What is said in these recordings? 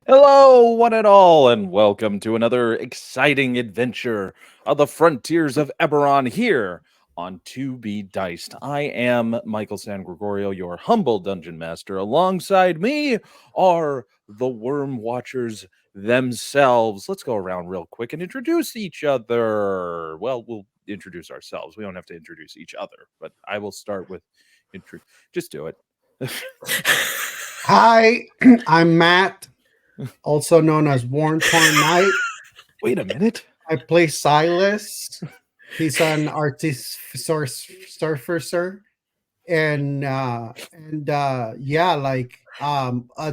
Hello, one and all, and welcome to another exciting adventure of the frontiers of Eberron here on To Be Diced. I am Michael San Gregorio, your humble dungeon master. Alongside me are the Worm Watchers themselves. Let's go around real quick and introduce each other. Well, we'll introduce ourselves. We don't have to introduce each other, but I will start with just do it. Hi, I'm Matt, also known as Worn Torn Knight. Wait a minute. I play Silas. He's an artist surfer, to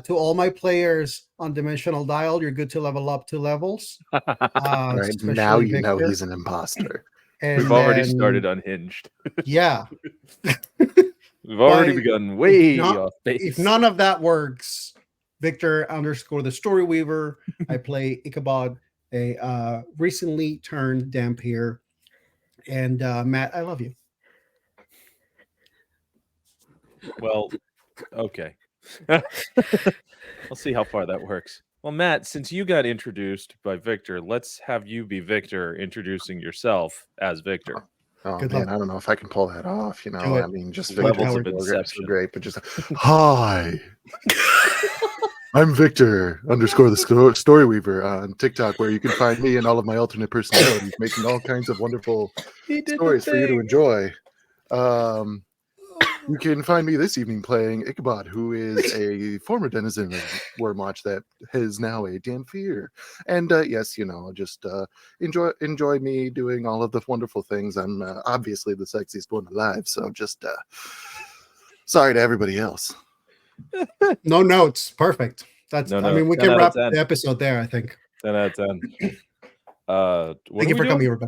all my players on Dimensional Dial, you're good to level up 2 levels. Right now, Especially you know Victor. he's an imposter. And We've already then, started unhinged. Yeah. We've already But begun way not- off base. If none of that works, Victor _ the Story Weaver. I play Ichabod, a recently turned Dampier. And Matt, I love you. Well, okay. I'll see how far that works. Well, Matt, since you got introduced by Victor, let's have you be Victor introducing yourself as Victor. Oh Good man, luck. I don't know if I can pull that off. You know, Do it. I mean, just Do it, Levels Howard. of Victor inception. so great, but just hi. I'm Victor _ the Story Weaver on TikTok, where you can find me and all of my alternate personalities making all kinds of wonderful stories for you to enjoy. You can find me this evening playing Ichabod, who is a former denizen of Wormwatch that is now a Dampier. And yes, you know, just enjoy me doing all of the wonderful things. I'm obviously the sexiest one alive, so just sorry to everybody else. No notes. Perfect. That's. No I mean, we 10 can out of wrap 10. the episode there, I think. 10 out of 10. What Thank you are for we coming, doing?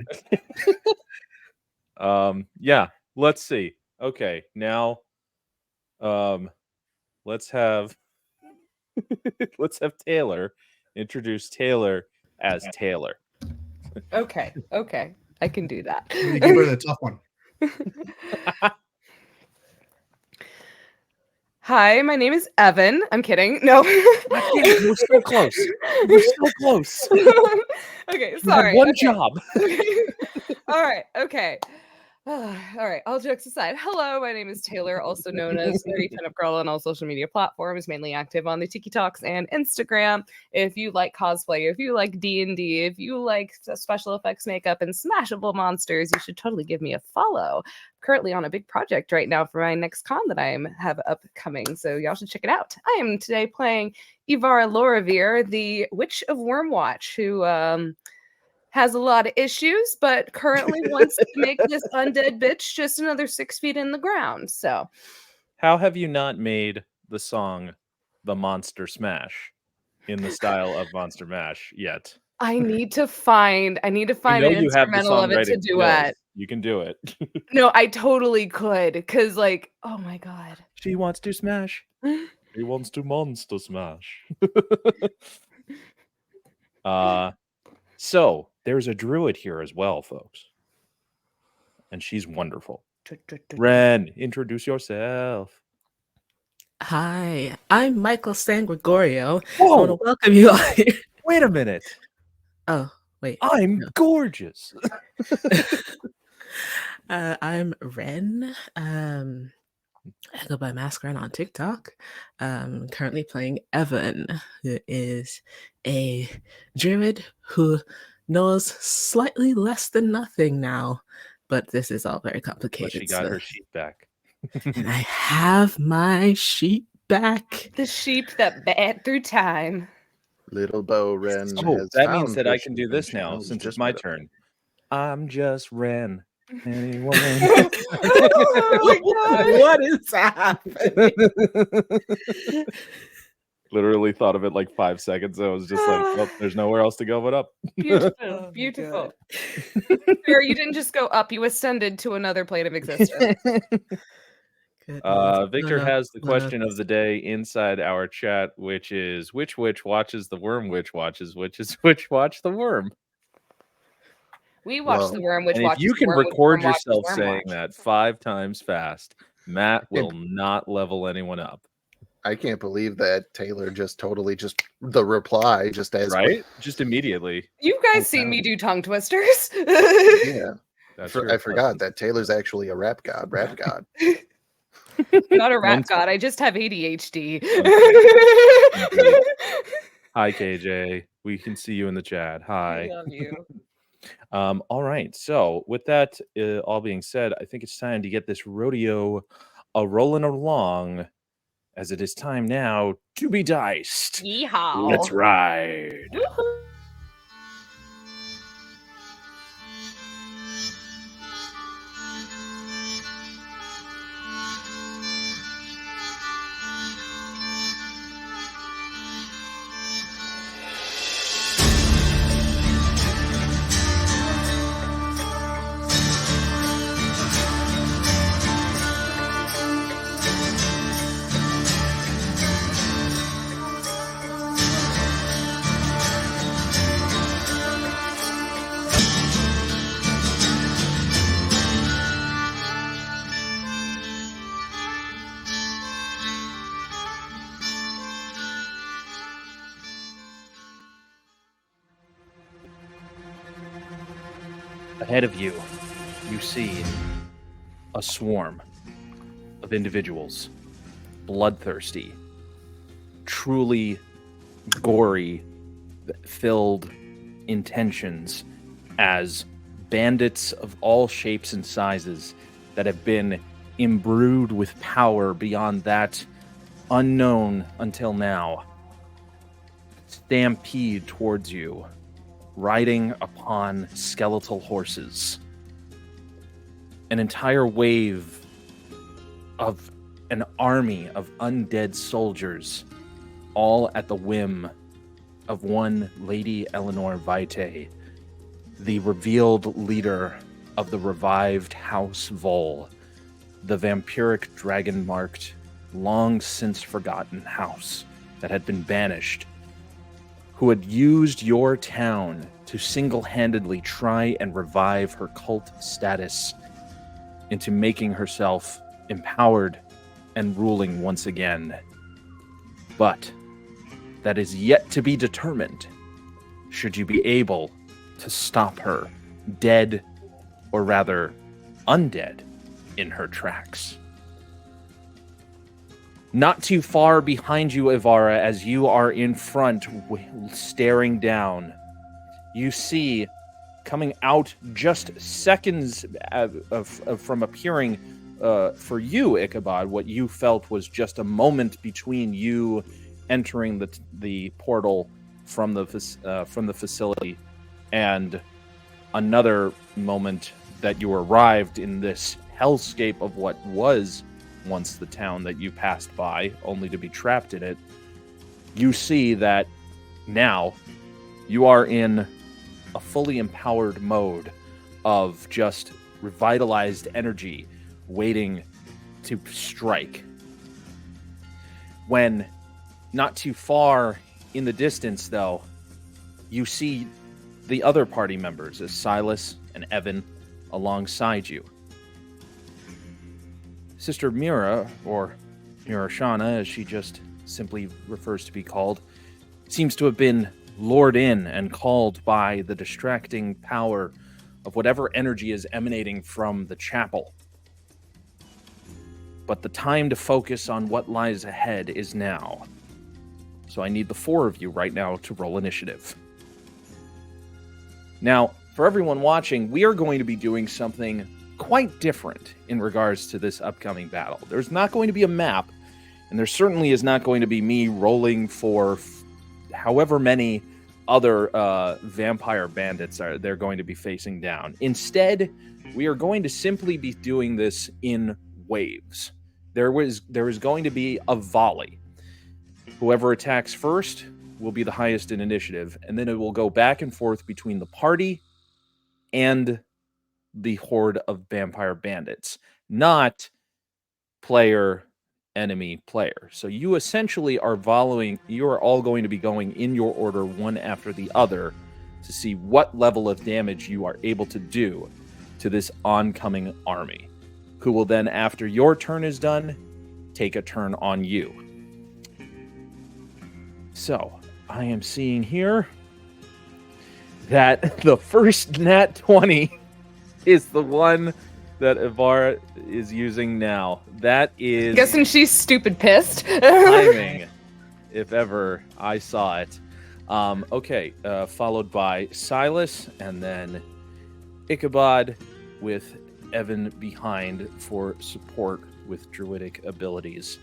everybody. Yeah, let's see. Okay, now let's have Taylor introduce Taylor as Taylor. Okay, I can do that. You give her the tough one. Hi, my name is Evan. I'm kidding. No. We're so close. We're so close. Okay, You sorry. had one okay. job. All right, okay. All right, all jokes aside. Hello, my name is Taylor, also known as 30 Pinup Girl on all social media platforms, mainly active on the TikToks and Instagram. If you like cosplay, if you like D&D, if you like special effects makeup and smashable monsters, you should totally give me a follow. Currently on a big project right now for my next con that I have upcoming, so y'all should check it out. I am today playing Ivara Loravir, the Witch of Wormwatch, who has a lot of issues, but currently wants to make this undead bitch just another 6 feet in the ground. So, How have you not made the song "The Monster Smash" in the style of Monster Mash yet? I need to find I an know you have the instrumental of it to songwriting duet. skills. You can do it. No, I totally could, because like, oh my god. She wants to smash. She wants to monster smash. So there's a druid here as well, folks. And she's wonderful. Ren, introduce yourself. Hi, I'm Michael San Gregorio. I Whoa! want to welcome you all here. Wait a minute. Oh, wait. I'm gorgeous. I'm Ren. I go by Masquerade on TikTok. Currently playing Evan, who is a druid who knows slightly less than nothing now, but this is all very But complicated. she got so- her sheep back. And I have my sheep back. The sheep that bat through time. Little Bo Ren. Oh, has that means found that her I can do sheep this and now knows since it's just my where to- turn. I'm just Ren. Anyone? Oh my god. What is happening? Literally thought of it like 5 seconds. I was just like, well, there's nowhere else to go but up. Beautiful, Oh my beautiful. Fair, you didn't just go up, you ascended to another plane of existence. Goodness. Victor No, has the no, question of the day inside our chat, which is which witch watches the worm, which watches which watch the worm. We watch Well, the worm, which And if watches you the can worm, which record worm watches yourself worm saying watch. that 5 times fast, Matt will not level anyone up. I can't believe that Taylor just totally just the reply just as Right? Just immediately. You guys Okay. seen me do tongue twisters. Yeah. That's true. I forgot that Taylor's actually a rap god. Not a rap Once- god. I just have ADHD. Hi, KJ. We can see you in the chat. I Hi. love you. All right. So, with that all being said, I think it's time to get this rodeo rolling along, as it is time now to be diced. Yeehaw. Let's ride. Woohoo. Ahead of you, you see a swarm of individuals, bloodthirsty, truly gory, filled intentions as bandits of all shapes and sizes that have been imbrued with power beyond that unknown until now, stampede towards you, riding upon skeletal horses. An entire wave of an army of undead soldiers, all at the whim of one Lady Eleanor Vitae, the revealed leader of the revived House Vol, the vampiric dragon-marked, long since forgotten house that had been banished, who had used your town to single-handedly try and revive her cult status into making herself empowered and ruling once again. But that is yet to be determined, should you be able to stop her, dead, or rather undead, in her tracks. Not too far behind you, Ivara, as you are in front, staring down, you see, coming out just seconds from appearing for you, Ichabod, what you felt was just a moment between you entering the portal from the facility and another moment that you arrived in this hellscape of what was once the town that you passed by, only to be trapped in it. You see that now you are in a fully empowered mode of just revitalized energy waiting to strike. When not too far in the distance, though, you see the other party members as Silas and Evan alongside you. Sister Mira, or Mirashana, as she just simply refers to be called, seems to have been lured in and called by the distracting power of whatever energy is emanating from the chapel. But the time to focus on what lies ahead is now. So I need the four of you right now to roll initiative. Now, for everyone watching, we are going to be doing something quite different in regards to this upcoming battle. There's not going to be a map, and there certainly is not going to be me rolling for however many other vampire bandits they're going to be facing down. Instead, we are going to simply be doing this in waves. There is going to be a volley. Whoever attacks first will be the highest in initiative, and then it will go back and forth between the party and the horde of vampire bandits, not player, enemy, player. So you essentially are you are all going to be going in your order one after the other to see what level of damage you are able to do to this oncoming army, who will then, after your turn is done, take a turn on you. So I am seeing here that the first nat 20 is the one that Ibarra is using now. That is Guessing she's stupid pissed. timing, if ever I saw it. Okay, followed by Silas, and then Ichabod with Evan behind for support with druidic abilities.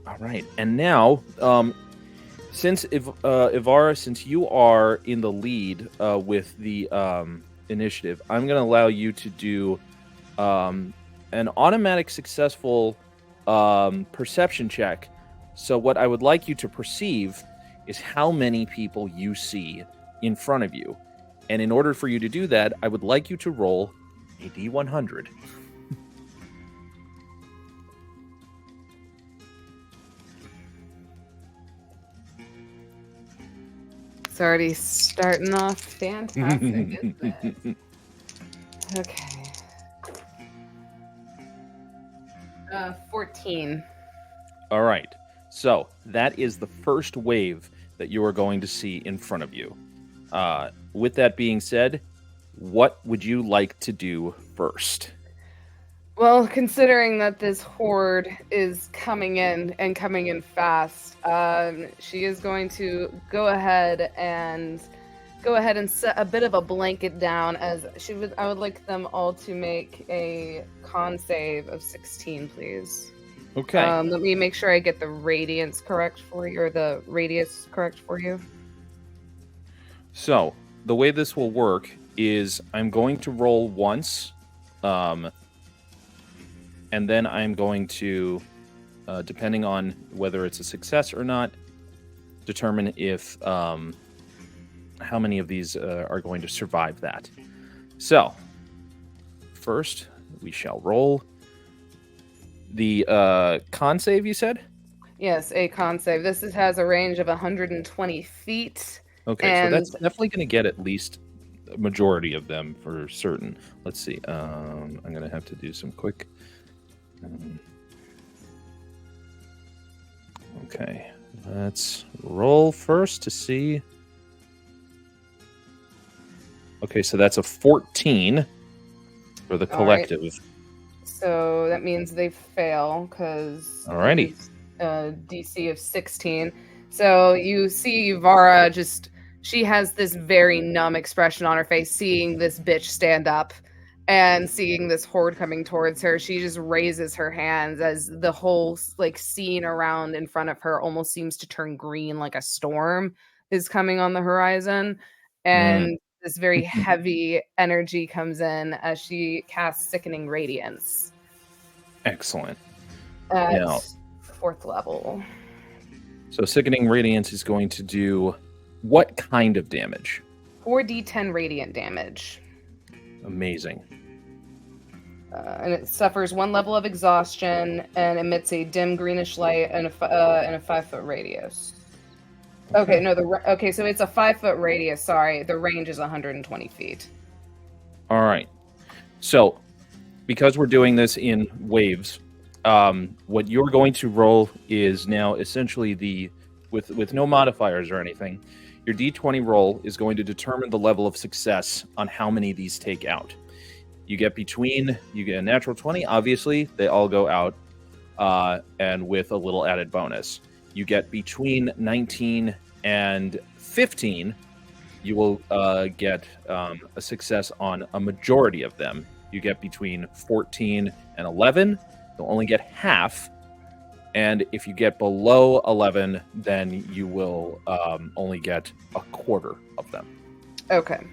All right, and now, since Ivara, since you are in the lead with the initiative, I'm going to allow you to do an automatic successful perception check. So what I would like you to perceive is how many people you see in front of you. And in order for you to do that, I would like you to roll a D100. It's already starting off fantastic, isn't it? Okay. 14. All right. So that is the first wave that you are going to see in front of you. With that being said, what would you like to do first? Well, considering that this horde is coming in and coming in fast, she is going to go ahead and set a bit of a blanket down. I would like them all to make a con save of 16, please. Okay. Let me make sure I get the radiance correct for you, or the radius correct for you. So the way this will work is I'm going to roll once, and then I'm going to, depending on whether it's a success or not, determine if how many of these are going to survive that. So first, we shall roll the con save. You said? Yes, a con save. This has a range of 120 feet. Okay, so that's definitely going to get at least a majority of them for certain. Let's see. I'm going to have to do some quick. Okay, let's roll first to see. Okay, so that's a 14 for the collective. Right. So that means they fail because Alrighty. DC of 16. So you see Vara she has this very numb expression on her face, seeing this bitch stand up and seeing this horde coming towards her. She just raises her hands as the whole scene around in front of her almost seems to turn green, like a storm is coming on the horizon. And this very heavy energy comes in as she casts Sickening Radiance. Excellent. At Now, 4th level. So Sickening Radiance is going to do what kind of damage? 4d10 radiant damage. Amazing. And it suffers 1 level of exhaustion and emits a dim greenish light in a 5-foot radius. Okay, no, so it's a 5-foot radius. Sorry, the range is 120 feet. All right. So, because we're doing this in waves, what you're going to roll is now essentially with no modifiers or anything. Your D20 roll is going to determine the level of success on how many of these take out. You get a natural 20. Obviously, they all go out, and with a little added bonus. You get between 19 and 15, you will get a success on a majority of them. You get between 14 and 11, you'll only get half. And if you get below 11, then you will only get a quarter of them. Okay.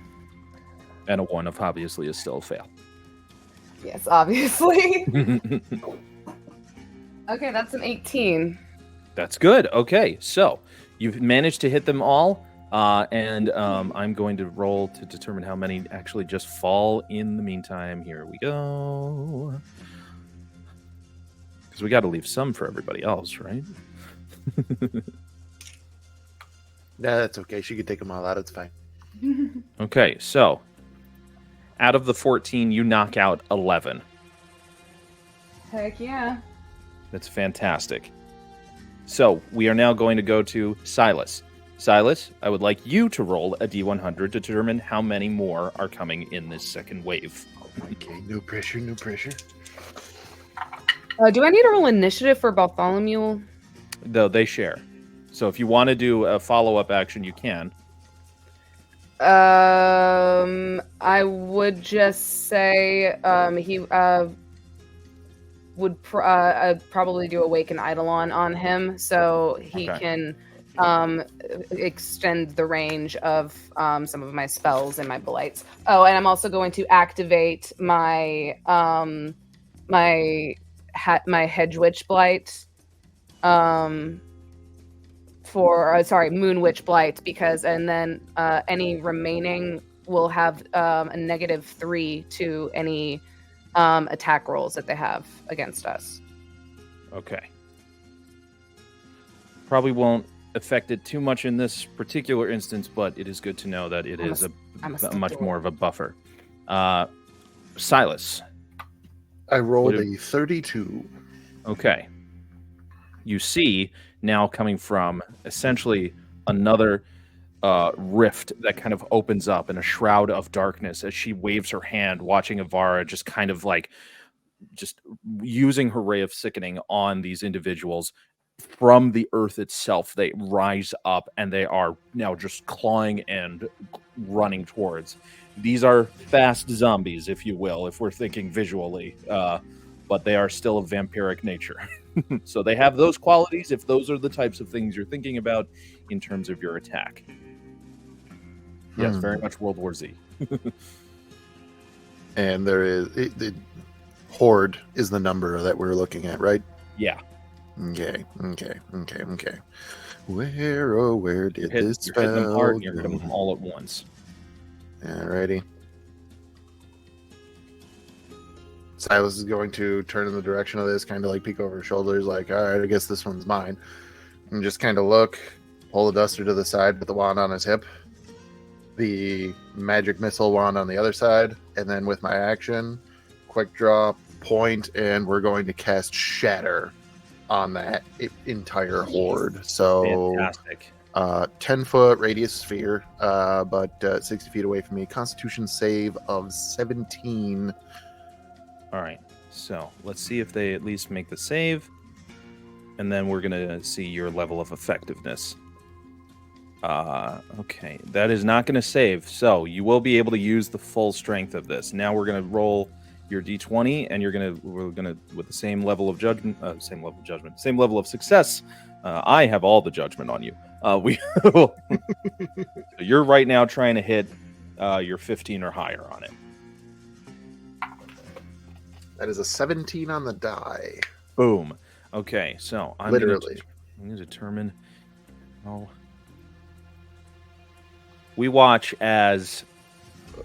And a 1 of obviously is still a fail. Yes, obviously. Okay, that's an 18. That's good. Okay, so you've managed to hit them all, and I'm going to roll to determine how many actually just fall in the meantime. Here we go. Because we got to leave some for everybody else, right? Yeah, that's okay. She could take them all out. It's fine. Okay, so out of the 14, you knock out 11. Heck yeah. That's fantastic. So we are now going to go to Silas. Silas, I would like you to roll a D100 to determine how many more are coming in this second wave. Okay, no pressure, no pressure. Do I need to roll initiative for Bartholomew? Though they share. So if you want to do a follow-up action, you can. I would just say he would probably do Awaken Eidolon on him, so he can extend the range of some of my spells and my blights. Oh, and I'm also going to activate my my Hedge Witch Blight. Moon Witch Blight, because and then any remaining will have a -3 to any attack rolls that they have against us. Okay. Probably won't affect it too much in this particular instance, but it is good to know that it is a much more of a buffer. Silas. I rolled a 32. Okay. You see now coming from essentially another rift that kind of opens up in a shroud of darkness as she waves her hand, watching Avara just kind of like just using her ray of sickening on these individuals. From the earth itself, they rise up and they are now just clawing and running towards. These are fast zombies, if you will, if we're thinking visually, but they are still of vampiric nature. So they have those qualities if those are the types of things you're thinking about in terms of your attack. Yes, very much World War Z. And there is the horde is the number that we're looking at, right? Yeah. Okay. Where did this You're hitting them spell hard, you're go? hitting them all at once. Alrighty. Silas is going to turn in the direction of this, kind of like peek over his shoulders, like, all right, I guess this one's mine. And just kind of look, pull the duster to the side, put the wand on his hip, the magic missile wand on the other side, and then with my action, quick draw, point, and we're going to cast Shatter on that entire horde. So Fantastic. 10-foot radius sphere, but 60 feet away from me. Constitution save of 17. All right, so let's see if they at least make the save, and then we're gonna see your level of effectiveness. Okay, that is not gonna save, so you will be able to use the full strength of this. Now we're gonna roll your d20, and we're gonna with the same level of same level of success. I have all the judgment on you. So you're right now trying to hit your 15 or higher on it. That is a 17 on the die. Boom. Okay, so I'm Literally. going to determine. Oh, we watch as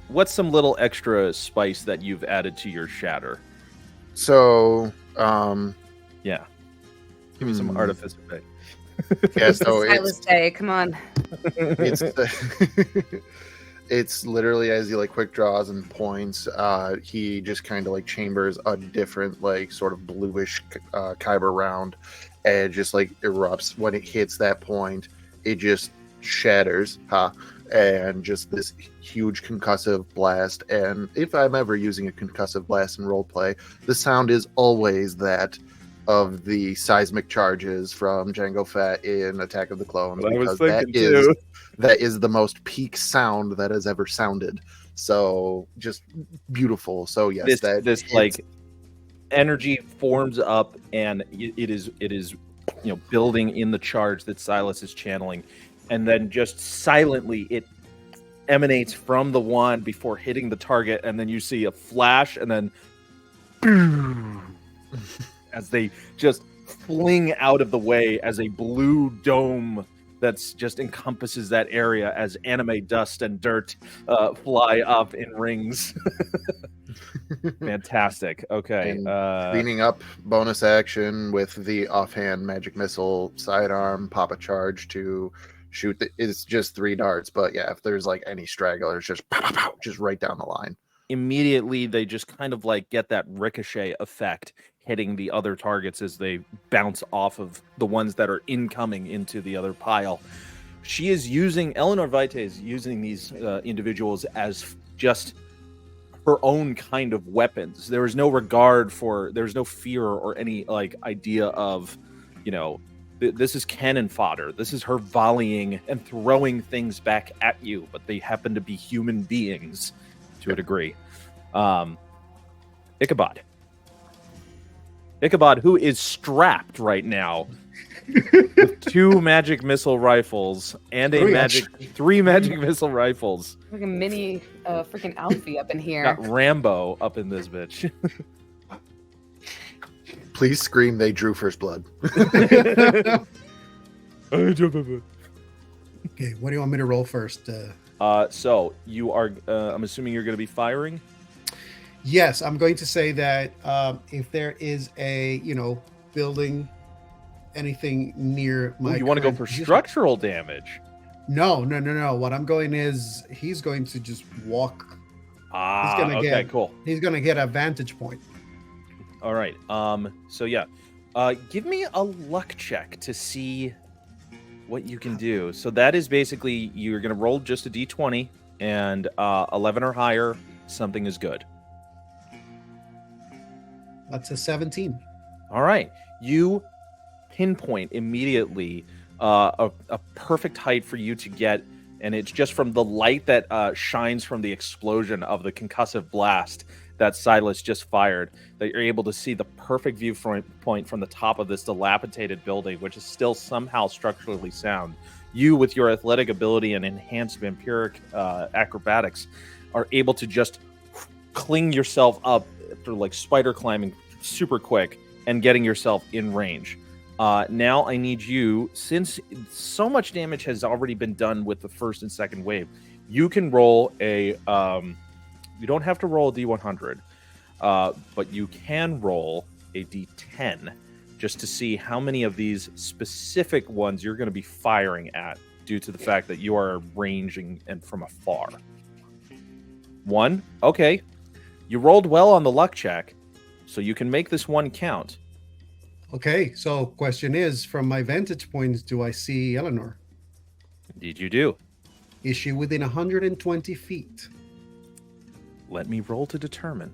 what's some little extra spice that you've added to your shatter? So, Yeah, give me some artificer bay. yeah. So Silas Day, come on. it's it's literally as he like quick draws and points, he just kind of like chambers a different like sort of bluish kyber round, and it just like erupts when it hits that point. It just shatters, and just this huge concussive blast. And if I'm ever using a concussive blast in roleplay, the sound is always that of the seismic charges from Jango Fett in Attack of the Clones, because that is the most peak sound that has ever sounded. So just beautiful. So yes, this like energy forms up, and it is building in the charge that Silas is channeling, and then just silently it emanates from the wand before hitting the target, and then you see a flash, and then as they just fling out of the way as a blue dome that's just encompasses that area as anime dust and dirt fly up in rings. Fantastic. Okay. Cleaning up bonus action with the offhand magic missile sidearm, pop a charge to shoot. It's just 3 darts, but yeah, if there's like any stragglers, just pow, pow, just right down the line. Immediately they just kind of like get that ricochet effect hitting the other targets as they bounce off of the ones that are incoming into the other pile. She is using, Eleanor Vite is using these individuals as just her own kind of weapons. There is no regard for, there's no fear or any like idea of, this is cannon fodder. This is her volleying and throwing things back at you, but they happen to be human beings to a degree. Ichabod. Ichabod, who is strapped right now with 2 magic missile rifles and three magic missile rifles. Like a mini freaking Alfie up in here. Got Rambo up in this bitch. Please scream they drew first blood. Okay, what do you want me to roll first? So you are, I'm assuming you're going to be firing? Yes, I'm going to say that if there is a, building, anything near my... Ooh, you want to go for structural damage? No. What I'm going is he's going to just walk. Cool. He's going to get a vantage point. All right. So yeah, give me a luck check to see what you can do. So that is basically, you're going to roll just a d20 and 11 or higher, something is good. That's a 17. All right. You pinpoint immediately a perfect height for you to get, and it's just from the light that shines from the explosion of the concussive blast that Silas just fired, that you're able to see the perfect viewpoint from the top of this dilapidated building, which is still somehow structurally sound. You, with your athletic ability and enhanced vampiric acrobatics, are able to just cling yourself up after like spider climbing super quick and getting yourself in range. Now I need you, since so much damage has already been done with the first and second wave, you can roll a, you don't have to roll a D100, but you can roll a D10 just to see how many of these specific ones you're going to be firing at due to the fact that you are ranging and from afar. 1, okay. You rolled well on the luck check, so you can make this one count. Okay, so question is, from my vantage points, do I see Eleanor? Indeed you do. Is she within 120 feet? Let me roll to determine.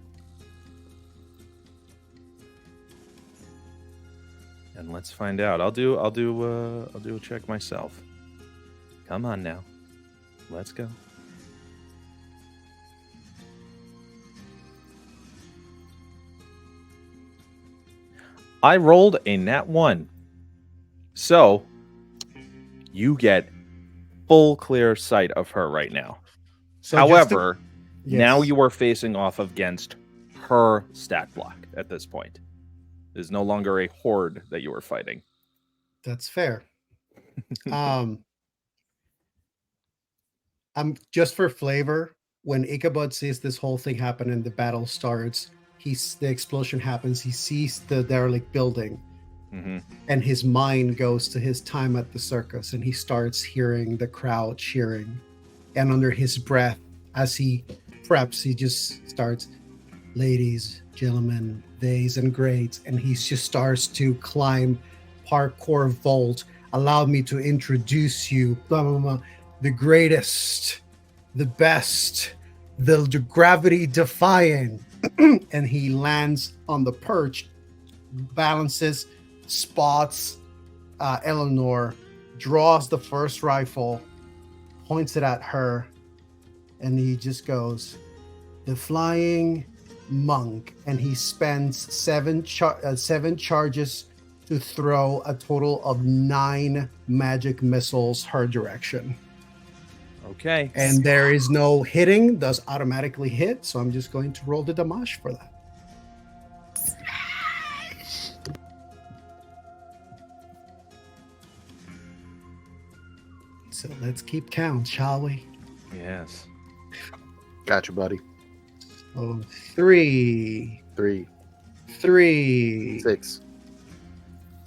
And let's find out. I'll do a check myself. Come on now. Let's go. I rolled a nat 1. So, you get full clear sight of her right now. So However, Yes. now you are facing off against her stat block at this point. It is no longer a horde that you are fighting. That's fair. I'm just for flavor, when Ichabod sees this whole thing happen and the battle starts, the explosion happens, he sees the derelict building, and his mind goes to his time at the circus, and he starts hearing the crowd cheering, and under his breath, as he preps, he just starts, ladies, gentlemen, theys and greats, and he just starts to climb parkour vault. Allow me to introduce you, blah blah blah, the greatest, the best, the gravity defying. And he lands on the perch, balances, spots Eleanor, draws the first rifle, points it at her, and he just goes, the flying monk, and he spends seven charges to throw a total of 9 magic missiles her direction. Okay. And there is no hitting, does automatically hit, so I'm just going to roll the damage for that. So let's keep count, shall we? Yes. Gotcha, buddy. Oh, 3, 3, 3, 6,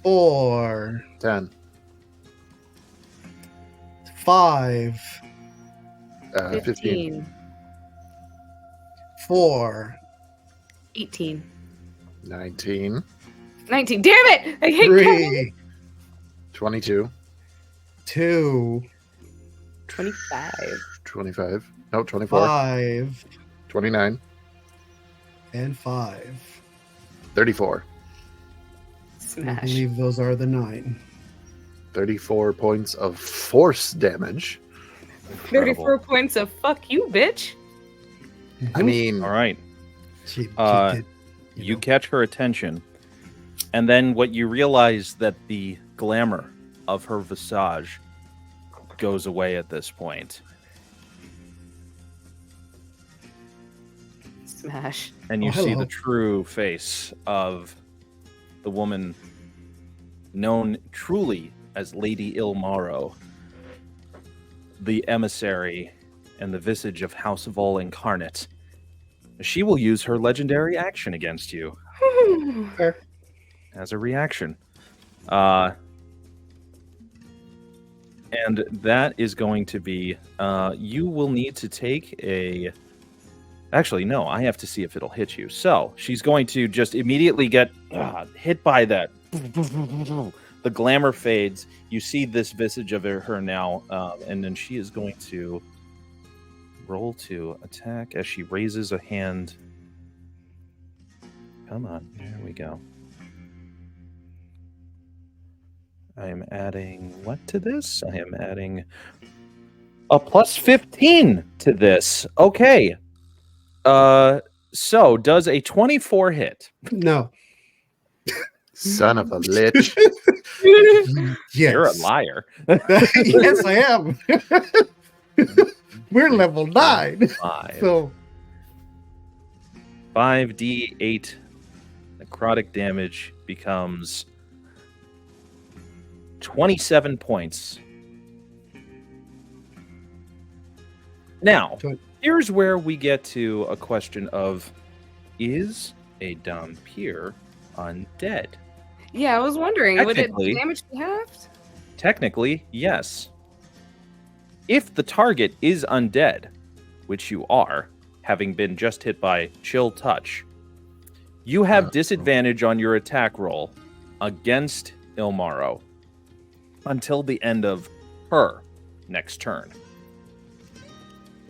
4, 10, 5, 15, 4, 18, 19. 19. Damn it! I hate Kevin. 3, 22. 2, 25. 25. No, 24. 5, 29. and 5. 34. I Smash. believe those are the 9. 34 points of force damage. 34 points of fuck you, bitch. I mean, All right. She did, You know. catch her attention, and then what you realize that the glamour of her visage goes away at this point, Smash. and you Oh, see hello. the true face of the woman known truly as Lady Ilmaro, the emissary and the visage of House Vol Incarnate. She will use her legendary action against you as a reaction. And that is going to be, you will need to take a... Actually, no, I have to see if it'll hit you. So, she's going to just immediately get hit by that. The glamour fades. You see this visage of her now, and then she is going to roll to attack as she raises a hand. Come on, there we go. I am adding what to this? I am adding a plus 15 to this. Okay. So does a 24 hit? No. son of a lich. Yes. You're a liar. Yes, I am. We're level 9. 5. So 5d8 necrotic damage becomes 27 points. Now, here's where we get to a question of, is a Dhampir undead? Yeah, I was wondering, would it Technically- damage be halved? Technically, yes. If the target is undead, which you are, having been just hit by Chill Touch, you have disadvantage on your attack roll against Ilmaro until the end of her next turn.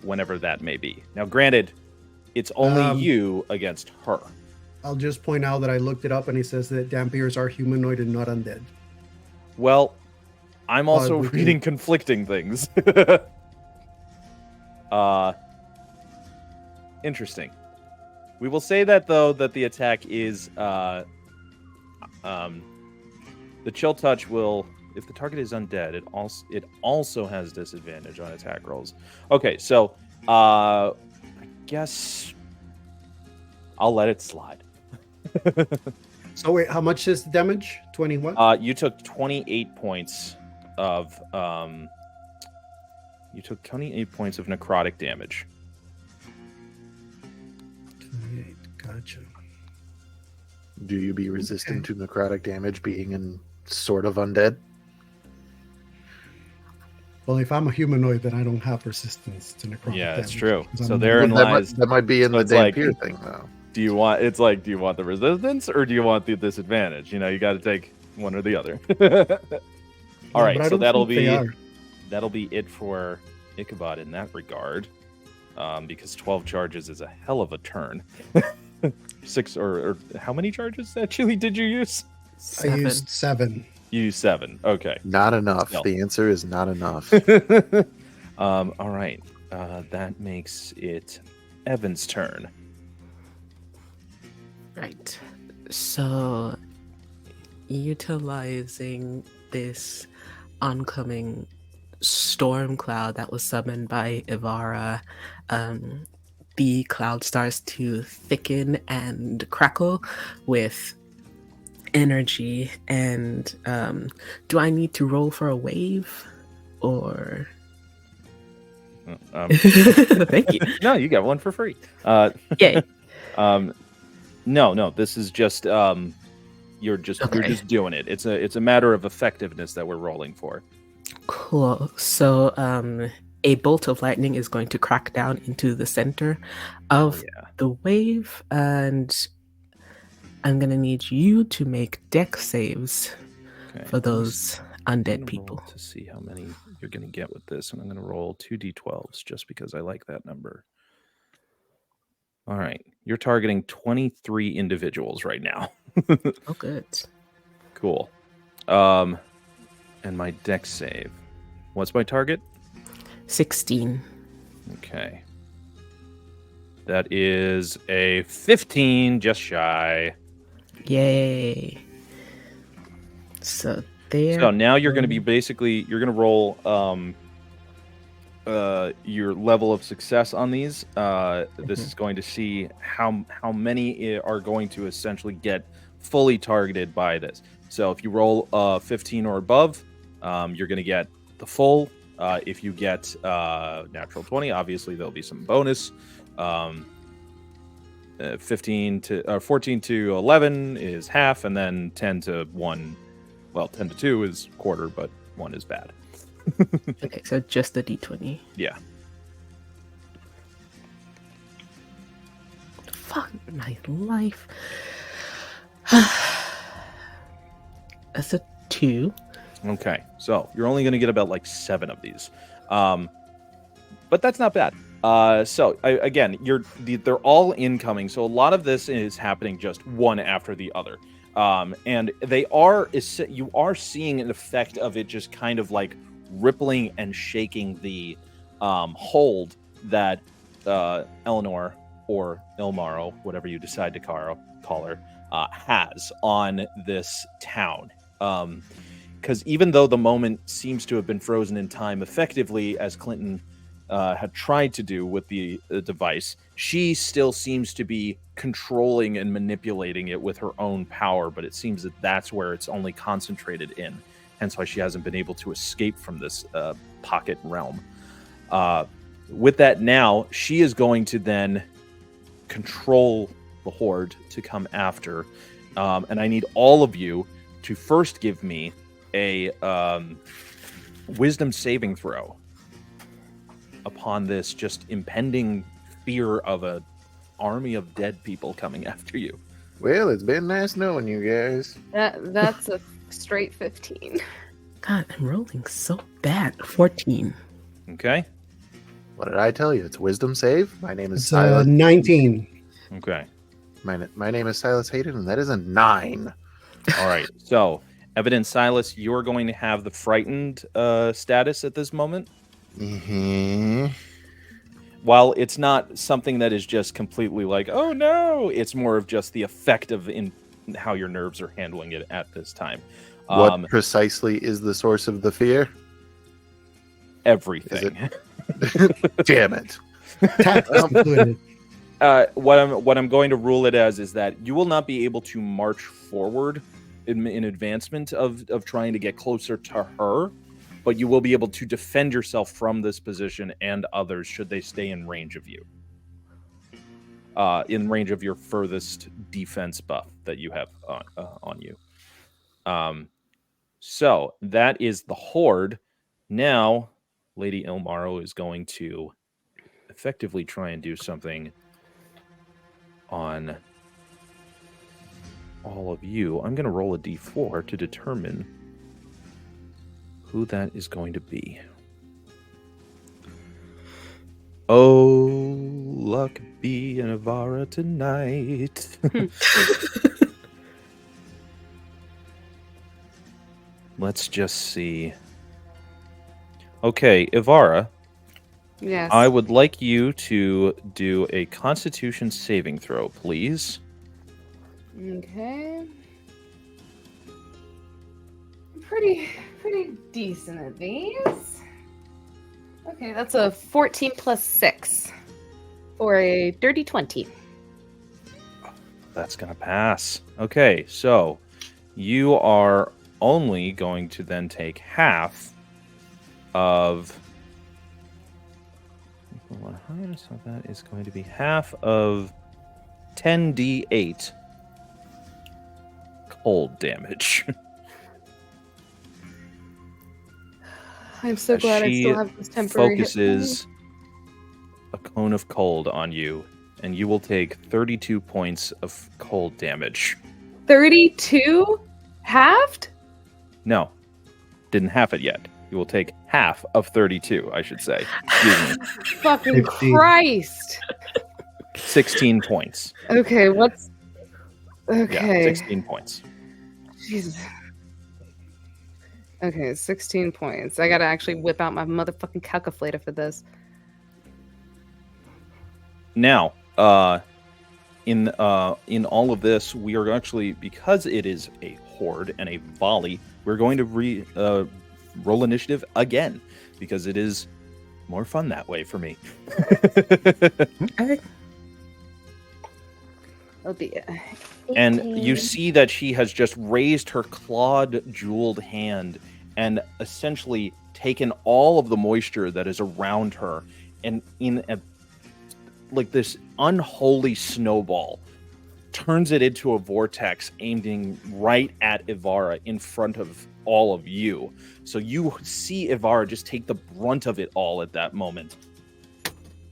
Whenever that may be. Now, granted, it's only you against her. I'll just point out that I looked it up and it says that Dhampirs are humanoid and not undead. Well, I'm also we can- reading conflicting things. Interesting. We will say that, though, that the attack is... the Chill Touch will... If the target is undead, it also has disadvantage on attack rolls. Okay, so I guess I'll let it slide. So wait, how much is the damage? 20 what? You took 28 points of necrotic damage. 28, gotcha. Do you be resistant to necrotic damage being in sort of undead? Well, if I'm a humanoid, then I don't have resistance to necrotic Yeah, that's damage, true. 'cause So I'm therein undead. lies- That might be in so the it's like- Dhampir thing, though. Do you want the resistance or do you want the disadvantage? You know, you got to take one or the other. All Yeah, right, but I so don't think that'll be it for Ichabod in that regard, because 12 charges is a hell of a turn. 6 or how many charges actually did you use? I used 7. You used 7. Okay. Not enough. No. The answer is not enough. All right. That makes it Evan's turn. Right. So, utilizing this oncoming storm cloud that was summoned by Ivara, the cloud starts to thicken and crackle with energy. And do I need to roll for a wave? Or. Thank you. No, you got one for free. Yay. No. This is just you're just doing it. It's a matter of effectiveness that we're rolling for. Cool. So, a bolt of lightning is going to crack down into the center of the wave, and I'm gonna need you to make dex saves Okay. for those I'm undead gonna people. roll to see how many you're going to get with this, and I'm going to roll 2d12s just because I like that number. All right, you're targeting 23 individuals right now. Oh, good. Cool. And my dex save. What's my target? 16. Okay. That is a 15, just shy. Yay. So there. So now you're going to be basically, you're going to roll your level of success on these. This is going to see how many are going to essentially get fully targeted by this. So if you roll 15 or above, you're going to get the full. If you get natural 20, obviously there'll be some bonus. 14 to 11 is half, and then 10 to 1. Well, 10 to 2 is quarter, but 1 is bad. Okay, so just the d20. Yeah. Fuck my life. That's a 2. Okay, so you're only going to get about like 7 of these, but that's not bad. Again, they're all incoming, so a lot of this is happening just one after the other, and you are seeing an effect of it just kind of like rippling and shaking the hold that Eleanor or Ilmaro, whatever you decide to call her, has on this town. Because even though the moment seems to have been frozen in time effectively, as Clinton had tried to do with the device, she still seems to be controlling and manipulating it with her own power, but it seems that that's where it's only concentrated in. Hence why she hasn't been able to escape from this pocket realm. With that now, she is going to then control the horde to come after. And I need all of you to first give me a wisdom saving throw upon this just impending fear of an army of dead people coming after you. Well, it's been nice knowing you guys. That's a straight 15. God, I'm rolling so bad. 14. Okay. What did I tell you? It's wisdom save. My name is It's Silas. 19. Okay. My name is Silas Hayden, and that is a 9. All right. So, Evident Silas, you're going to have the frightened status at this moment. Mm-hmm. While it's not something that is just completely like, oh no, it's more of just the effect of in how your nerves are handling it at this time. What precisely is the source of the fear? Everything. Damn it. Tax included. What I'm going to rule it as is that you will not be able to march forward in advancement of trying to get closer to her, but you will be able to defend yourself from this position and others should they stay in range of you. In range of your furthest defense buff that you have on you. So that is the horde. Now, Lady Ilmaro is going to effectively try and do something on all of you. I'm going to roll a d4 to determine who that is going to be. Oh, luck be in Ivara tonight. Let's just see. Okay, Ivara. Yes. I would like you to do a Constitution saving throw, please. Okay. Pretty decent at these. Okay, that's a 14 plus 6 for a dirty 20. That's going to pass. Okay, so you are only going to then take half of... So that is going to be half of 10d8 cold damage. I'm so glad I still have this temporary focuses a cone of cold on you, and you will take 32 points of cold damage. 32 halved? No, didn't half it yet. You will take half of 32, I should say. Excuse me. Fucking 15. Christ. 16 points. Okay, what's... Yeah, Okay. 16 points. Jesus. Okay, 16 points. I gotta actually whip out my motherfucking calculator for this. Now, in all of this, we are actually, because it is a horde and a volley, we're going to roll initiative again because it is more fun that way for me. Okay. Oh dear. And you see that she has just raised her clawed, jeweled hand and essentially taken all of the moisture that is around her, and in a like this unholy snowball, turns it into a vortex aiming right at Ivara in front of all of you. So you see Ivara just take the brunt of it all at that moment,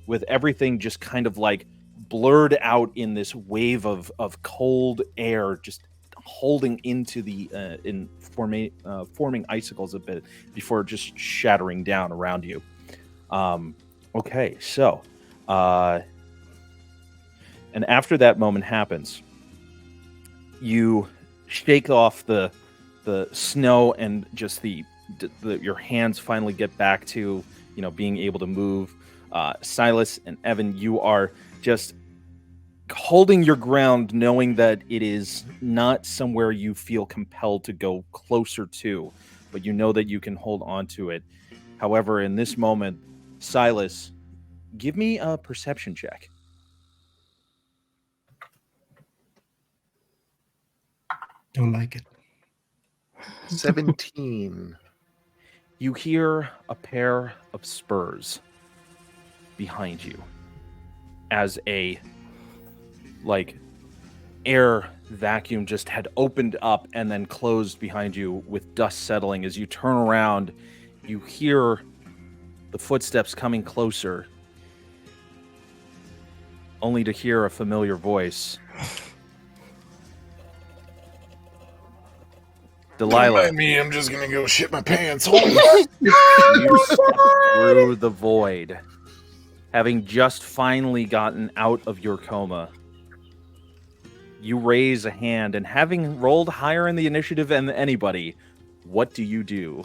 with everything just kind of like blurred out in this wave of cold air, just holding into the forming icicles a bit before just shattering down around you. Okay, so and after that moment happens, you shake off the snow and just your hands finally get back to being able to move. Silas and Evan, you are just holding your ground, knowing that it is not somewhere you feel compelled to go closer to, but you know that you can hold on to it. However, in this moment, Silas, give me a perception check. Don't like it. 17. You hear a pair of spurs behind you as a air vacuum just had opened up and then closed behind you with dust settling. As you turn around, you hear the footsteps coming closer, only to hear a familiar voice. Delilah. Don't mind me, I'm just gonna go shit my pants. You step through the void, having just finally gotten out of your coma. You raise a hand, and having rolled higher in the initiative than anybody, what do you do?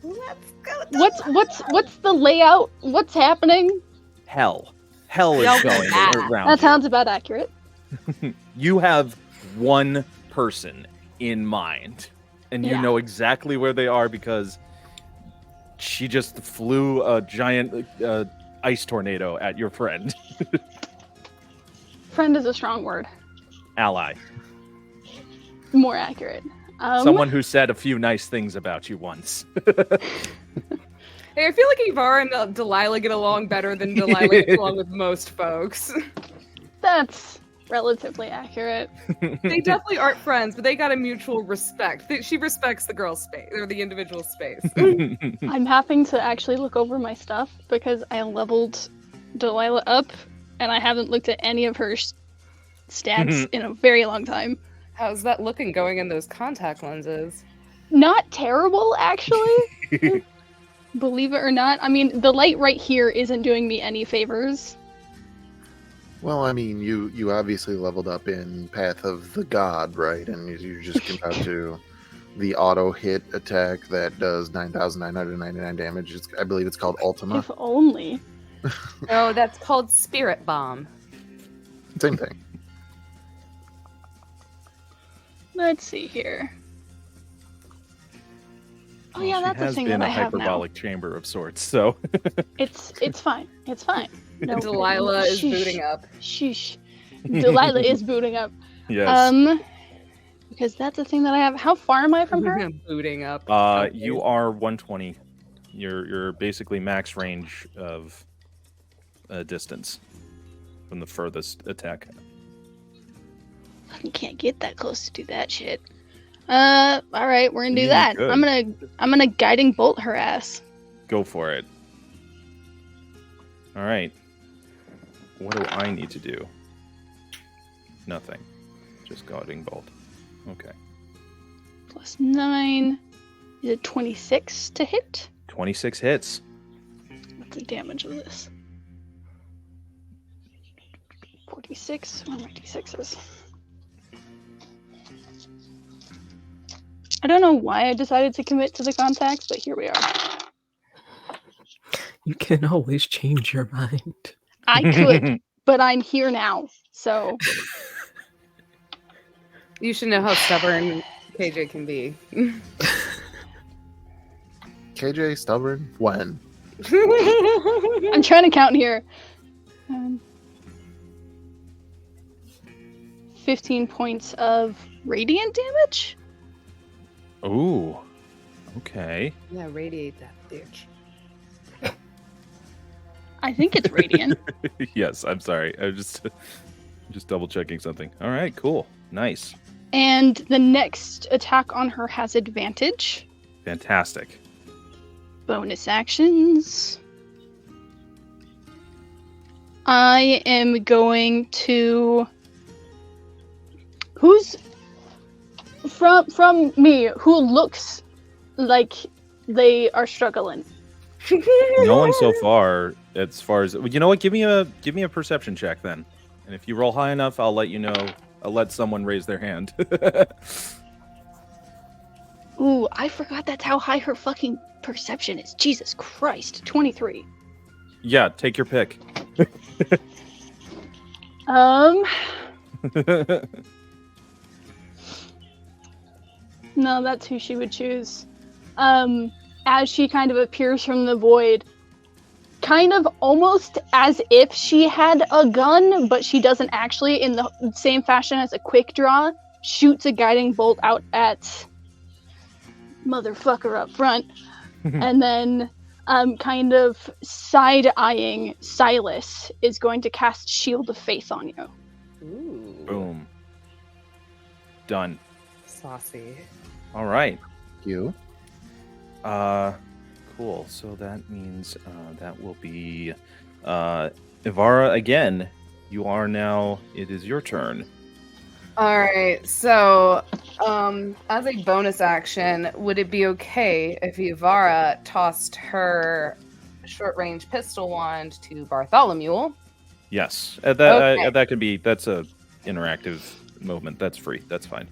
What's the layout? What's happening? Hell is Y'all going bad. around. That you. sounds about accurate. You have one person in mind, and you Yeah. know exactly where they are because she just flew a giant ice tornado at your friend. Friend is a strong word. Ally. More accurate. Someone who said a few nice things about you once. Hey, I feel like Ivara and Delilah get along better than Delilah gets along with most folks. That's relatively accurate. They definitely aren't friends, but they got a mutual respect. She respects the girl's space, or the individual space. I'm having to actually look over my stuff because I leveled Delilah up and I haven't looked at any of her stats in a very long time. How's that looking going in those contact lenses? Not terrible, actually. Believe it or not. I mean, the light right here isn't doing me any favors. Well, I mean, you obviously leveled up in Path of the God, right? And you just compared to the auto hit attack that does 9,999 damage. I believe it's called Ultima. If only. Oh, that's called Spirit Bomb. Same thing. Let's see here. Oh Well, yeah, she that's a has thing been that a I have now. hyperbolic chamber of sorts, so It's fine. It's fine. No, Delilah is sheesh. booting up. Sheesh. Delilah is booting up. yes. Because that's a thing that I have. How far am I from her? Booting up. You are 120. You're basically max range of distance from the furthest attack. I can't get that close to do that shit. All right, we're gonna do You that. could. I'm gonna guiding bolt her ass. Go for it. All right. What do I need to do? Nothing. Just guiding bolt. Okay. Plus 9. Is it 26 to hit? 26 hits. What's the damage of this? 46. Where are my d6s? I don't know why I decided to commit to the contacts, but here we are. You can always change your mind. I could, but I'm here now, so You should know how stubborn KJ can be. KJ stubborn when? I'm trying to count here. 15 points of radiant damage? Ooh. Okay. Yeah, radiate that bitch. I think it's radiant. Yes, I'm sorry. I'm just double checking something. All right, cool. Nice. And the next attack on her has advantage. Fantastic. Bonus actions. I am going to... Who's... From me, who looks like they are struggling? No one so far, as far as you know what, give me a perception check then. And if you roll high enough, I'll let you know. I'll let someone raise their hand. Ooh, I forgot that's how high her fucking perception is. Jesus Christ. 23. Yeah, take your pick. No, that's who she would choose. As she kind of appears from the void, kind of almost as if she had a gun, but she doesn't actually, in the same fashion as a quick draw, shoots a guiding bolt out at motherfucker up front, and then kind of side-eyeing Silas is going to cast Shield of Faith on you. Ooh. Boom. Done. Saucy. All right. You? Cool. So that means that will be Ivara again. You are now. It is your turn. All right. So, as a bonus action, would it be okay if Ivara tossed her short-range pistol wand to Bartholomew? Yes. That can be. That's a interactive movement. That's free. That's fine.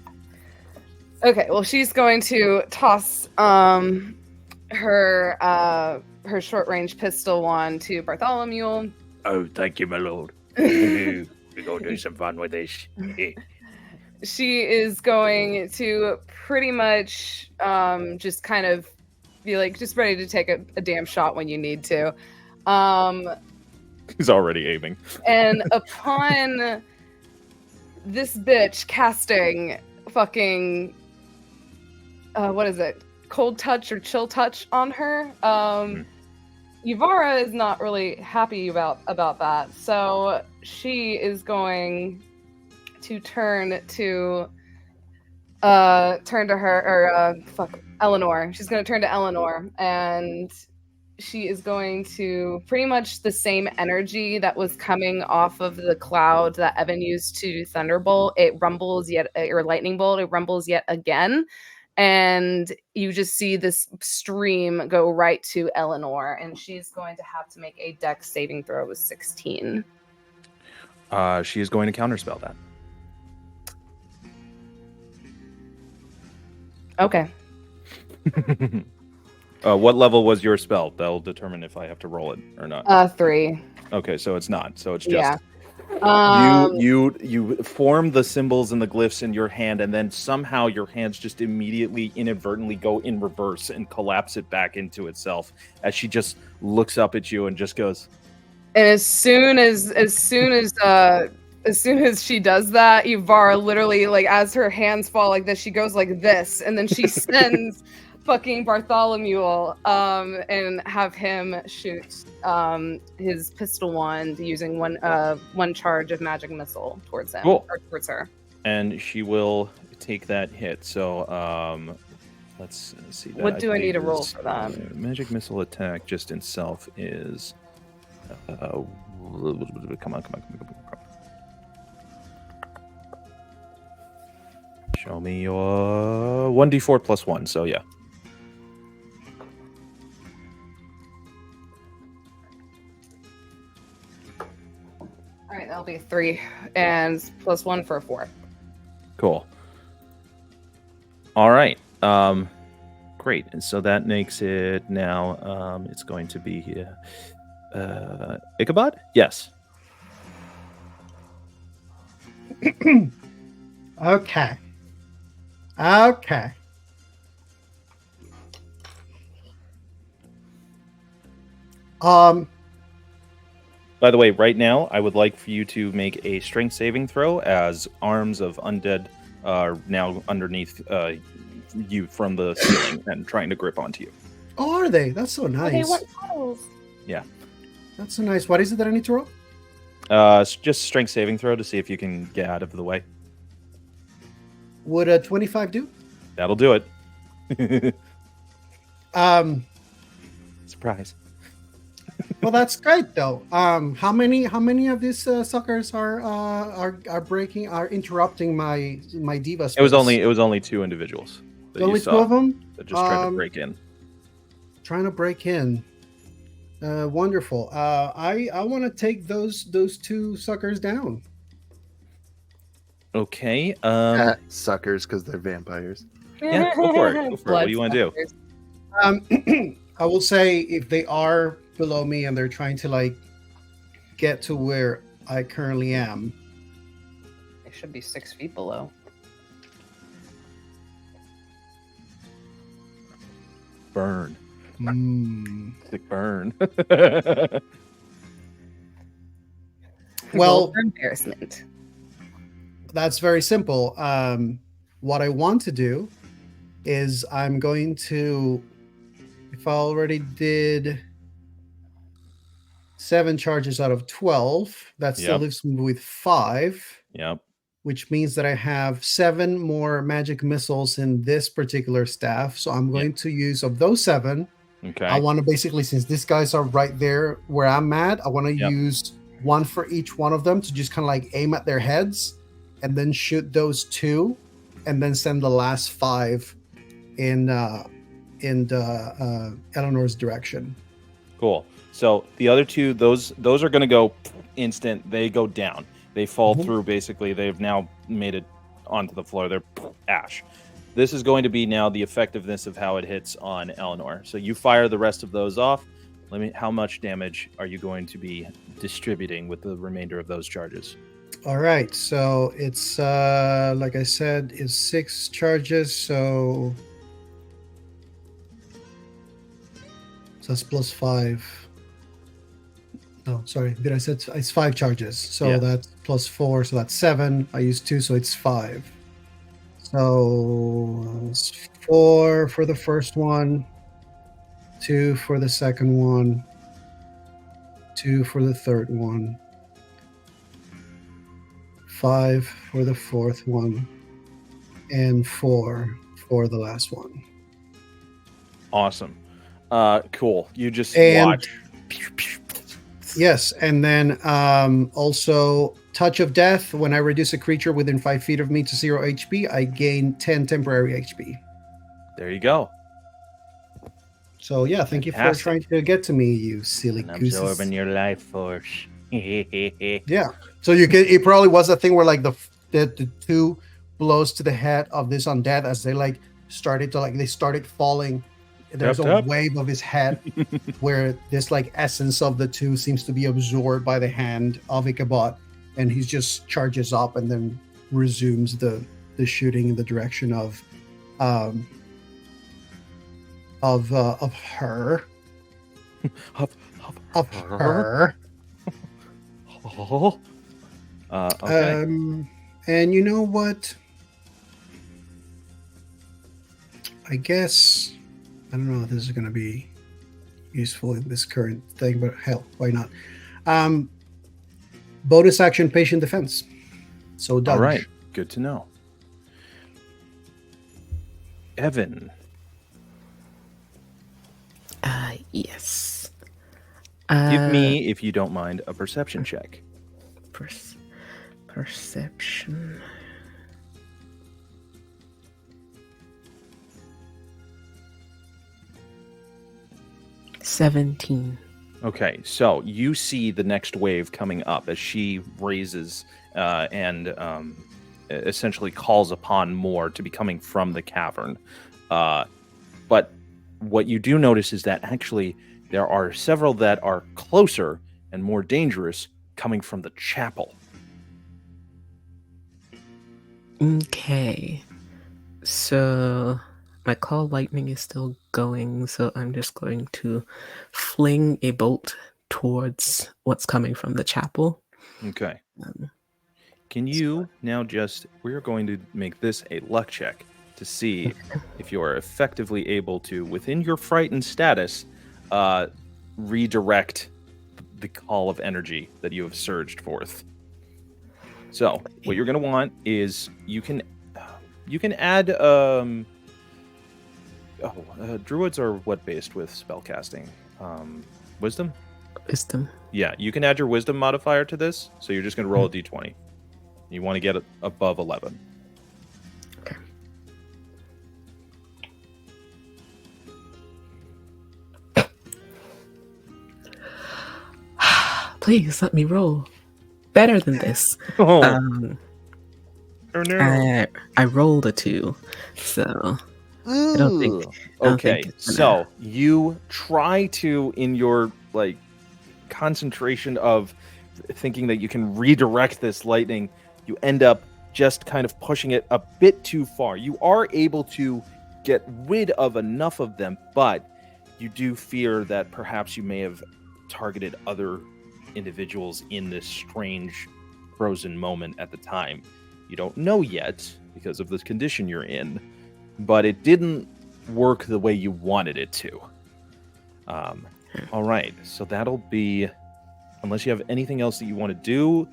Okay. Well, she's going to toss her short-range pistol wand to Bartholomew. Oh, thank you, my lord. We're going to do some fun with this. She is going to pretty much just kind of be like, just ready to take a damn shot when you need to. He's already aiming. And upon this bitch casting fucking, what is it? Cold touch or chill touch on her. Ivara is not really happy about that. So she is going to turn to Eleanor. She's going to turn to Eleanor, and she is going to pretty much the same energy that was coming off of the cloud that Evan used to do Thunderbolt. It rumbles or Lightning Bolt. It rumbles yet again, and you just see this stream go right to Eleanor, and she's going to have to make a Dex saving throw with 16. She is going to counterspell that. Okay. What level was your spell? That'll determine if I have to roll it or not. 3. Okay, so it's not. So it's just you form the symbols and the glyphs in your hand, and then somehow your hands just immediately inadvertently go in reverse and collapse it back into itself as she just looks up at you and just goes. And as soon as she does that, Ivara literally, like, as her hands fall like this, she goes like this, and then she sends fucking Bartholomew and have him shoot his pistol wand using one charge of magic missile towards him. Cool. Or towards her. And she will take that hit. So let's see. What do I need to roll for that? Magic missile attack just itself is. Come on. Show me your 1d4 plus 1. So, yeah. All right, that'll be 3 and plus 1 for a 4. Cool. All right. Great. And so that makes it now, it's going to be Ichabod? Yes. Okay. Okay. By the way, right now, I would like for you to make a strength saving throw as arms of undead are now underneath you from the ceiling and trying to grip onto you. Oh, are they? That's so Oh, they nice. want puddles. Yeah. That's so nice. What is it that I need to roll? It's just strength saving throw to see if you can get out of the way. Would a 25 do? That'll do it. Surprise. Well, that's great though. How many of these suckers are interrupting my diva space? It was only 2 individuals that only you saw 2 of them that just tried to break in. trying to break in. Wonderful. I want to take those 2 suckers down. Okay. Suckers, because they're vampires. Yeah, go for it. Go for it. What do you want to do? I will say if they are below me and they're trying to like get to where I currently am. They should be 6 feet below. Burn. Sick burn. Well, For embarrassment. that's very simple. What I want to do is I'm going to, if I already did 7 charges out of 12, that still Yep. leaves me with 5, Yep. which means that I have 7 more magic missiles in this particular staff. So I'm going to use, of those 7, Okay. I want to basically, since these guys are right there where I'm at, I want to Yep. use 1 for each one of them to just kind of like aim at their heads and then shoot those 2 and then send the last 5 in Eleanor's direction. Cool. So the other 2, those are going to go instant. They go down. They fall through. Basically, they've now made it onto the floor. They're ash. This is going to be now the effectiveness of how it hits on Eleanor. So you fire the rest of those off. How much damage are you going to be distributing with the remainder of those charges? All right. So it's like I said, it's 6 charges. So that's plus 5. No, sorry. Did I say it's 5 charges? So that's plus 4. So that's 7. I used 2, so it's 5. So it's 4 for the first one, 2 for the second one, 2 for the third one, 5 for the fourth one, and 4 for the last one. Awesome. Cool. You just And- watch. Yes, and then also Touch of Death. When I reduce a creature within 5 feet of me to 0 HP, I gain 10 temporary HP. There you go. So yeah, thank you for Fantastic. trying to get to me, you silly And gooses. absorbing your life force. Yeah. So you can. It probably was a thing where like the 2 blows to the head of this undead as they like started falling. There's Yep. a wave of his head where this like essence of the 2 seems to be absorbed by the hand of Ichabod, and he just charges up and then resumes the shooting in the direction of her. Of Her. Oh. Okay. And you know what? I guess I don't know if this is going to be useful in this current thing, but hell, why not? Bonus action, patient defense. So dodge. All right. Good to know. Evan. Yes. Give me, if you don't mind, a perception check. Perception. 17. Okay, so you see the next wave coming up as she raises and essentially calls upon more to be coming from the cavern. But what you do notice is that actually there are several that are closer and more dangerous coming from the chapel. Okay. So my call lightning is still going, so I'm just going to fling a bolt towards what's coming from the chapel. Okay. Um, Can you now we're going to make this a luck check to see if you are effectively able to, within your frightened status, redirect the call of energy that you have surged forth. So what you're going to want is you can add druids are what based with spellcasting? Wisdom? Wisdom. Yeah, you can add your wisdom modifier to this, so you're just going to roll a d20. You want to get it above 11. Okay. Please let me roll better than this. Oh, Oh no. I rolled a 2, so I don't think. okay, so you try to, in your concentration of thinking that you can redirect this lightning, you end up just kind of pushing it a bit too far. You are able to get rid of enough of them, but you do fear that perhaps you may have targeted other individuals in this strange frozen moment at the time. You don't know yet because of the condition you're in, but it didn't work the way you wanted it to. All right, so that'll be, unless you have anything else that you want to do,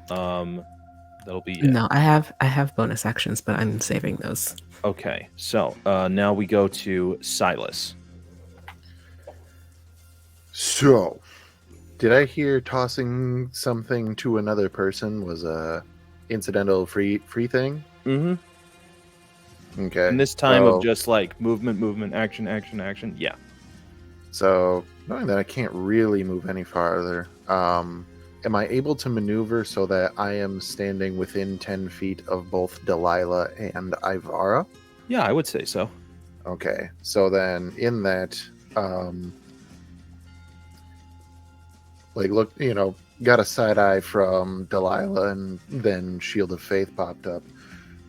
that'll be it. No, I have bonus actions, but I'm saving those. Okay, so now we go to Silas. So, did I hear tossing something to another person was a incidental free thing? Mm-hmm. Okay. And this time of just movement, action. Yeah. So, knowing that I can't really move any farther, am I able to maneuver so that I am standing within 10 feet of both Delilah and Ivara? Yeah, I would say so. Okay. So then in that, look, got a side eye from Delilah, and then Shield of Faith popped up.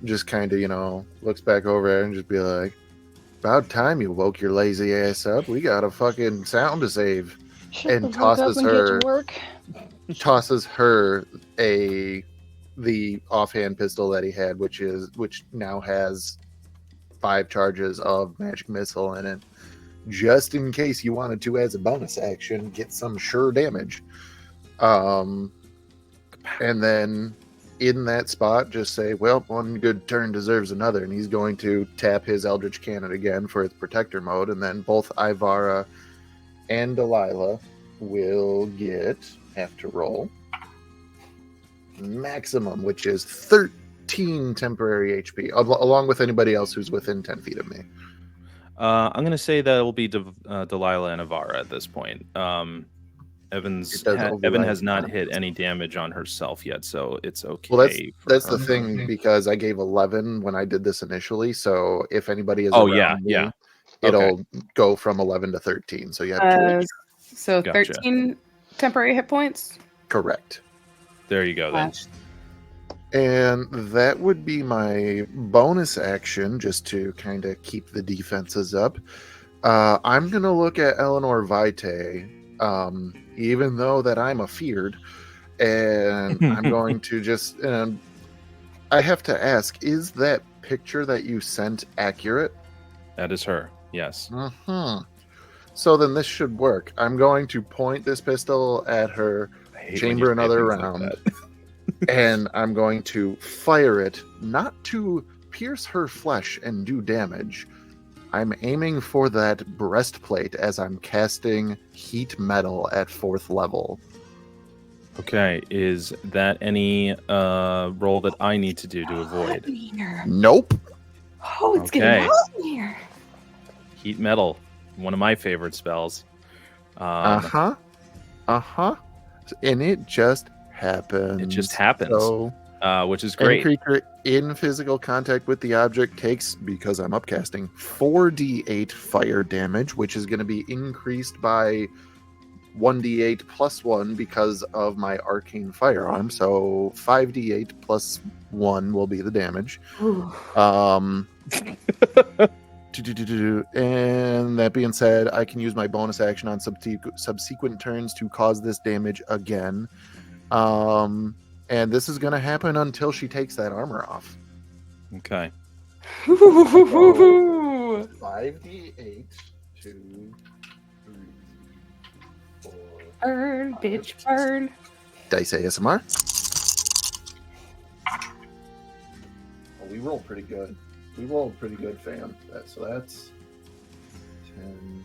Just kind of, looks back over there and just be like, about time you woke your lazy ass up. We got a fucking sound to save. Shut And the fuck up and get to work. Tosses her the offhand pistol that he had, which now has 5 charges of magic missile in it, just in case you wanted to, as a bonus action, get some sure damage. And then in that spot, just say, well, one good turn deserves another, and he's going to tap his Eldritch Cannon again for its protector mode, and then both Ivara and Delilah will have to roll maximum, which is 13 temporary HP, along with anybody else who's within 10 feet of me. I'm going to say that it will be Delilah and Ivara at this point. Evan has not hit any damage on herself yet, so it's okay. Well, that's the thing, because I gave 11 when I did this initially, so if anybody is around me, it'll go from 11 to 13. So you have 2. So Gotcha. 13 temporary hit points? Correct. There you go, then. And that would be my bonus action, just to kind of keep the defenses up. I'm going to look at Eleanor Vitae, even though that I'm afeared, and I'm going to just... I have to ask, is that picture that you sent accurate? That is her, yes. Mm-hmm. So then this should work. I'm going to point this pistol at her, chamber another round, and I'm going to fire it, not to pierce her flesh and do damage. I'm aiming for that breastplate as I'm casting heat metal at 4th level. Okay, is that any roll that I need to do to avoid? Nope. Oh, it's getting hot in here. Heat metal, one of my favorite spells. Uh-huh. And it just happens. It just happens, So, which is any great. creature in physical contact with the object takes, because I'm upcasting, 4d8 fire damage, which is going to be increased by 1d8 plus 1 because of my arcane firearm. So 5d8 plus 1 will be the damage. And that being said, I can use my bonus action on subsequent turns to cause this damage again. And this is going to happen until she takes that armor off. Okay. 5d8, 2, 3, 4. Burn, bitch, burn. Dice ASMR. Oh, we rolled pretty good. Fam. So that's 10,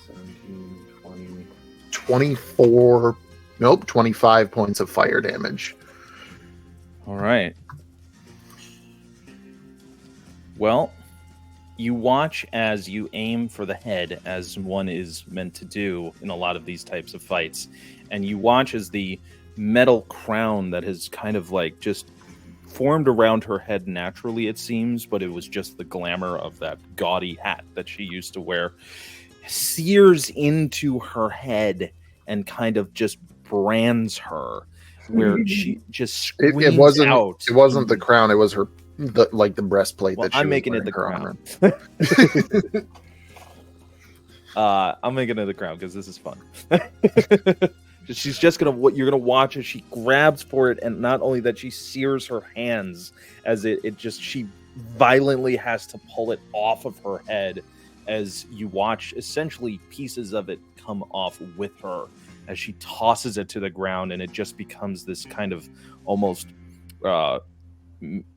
17, 20, 24. Nope, 25 points of fire damage. All right. Well, you watch as you aim for the head, as one is meant to do in a lot of these types of fights. And you watch as the metal crown that has kind of like just formed around her head naturally, it seems, but it was just the glamour of that gaudy hat that she used to wear, sears into her head and kind of just brands her, where she just screams It wasn't out. It wasn't the crown. It was her, the breastplate that she I'm was making it wearing the her crown. armor. I'm making it the crown because this is fun. She's just you're gonna watch as she grabs for it, and not only that, she sears her hands as she violently has to pull it off of her head, as you watch essentially pieces of it come off with her as she tosses it to the ground, and it just becomes this kind of almost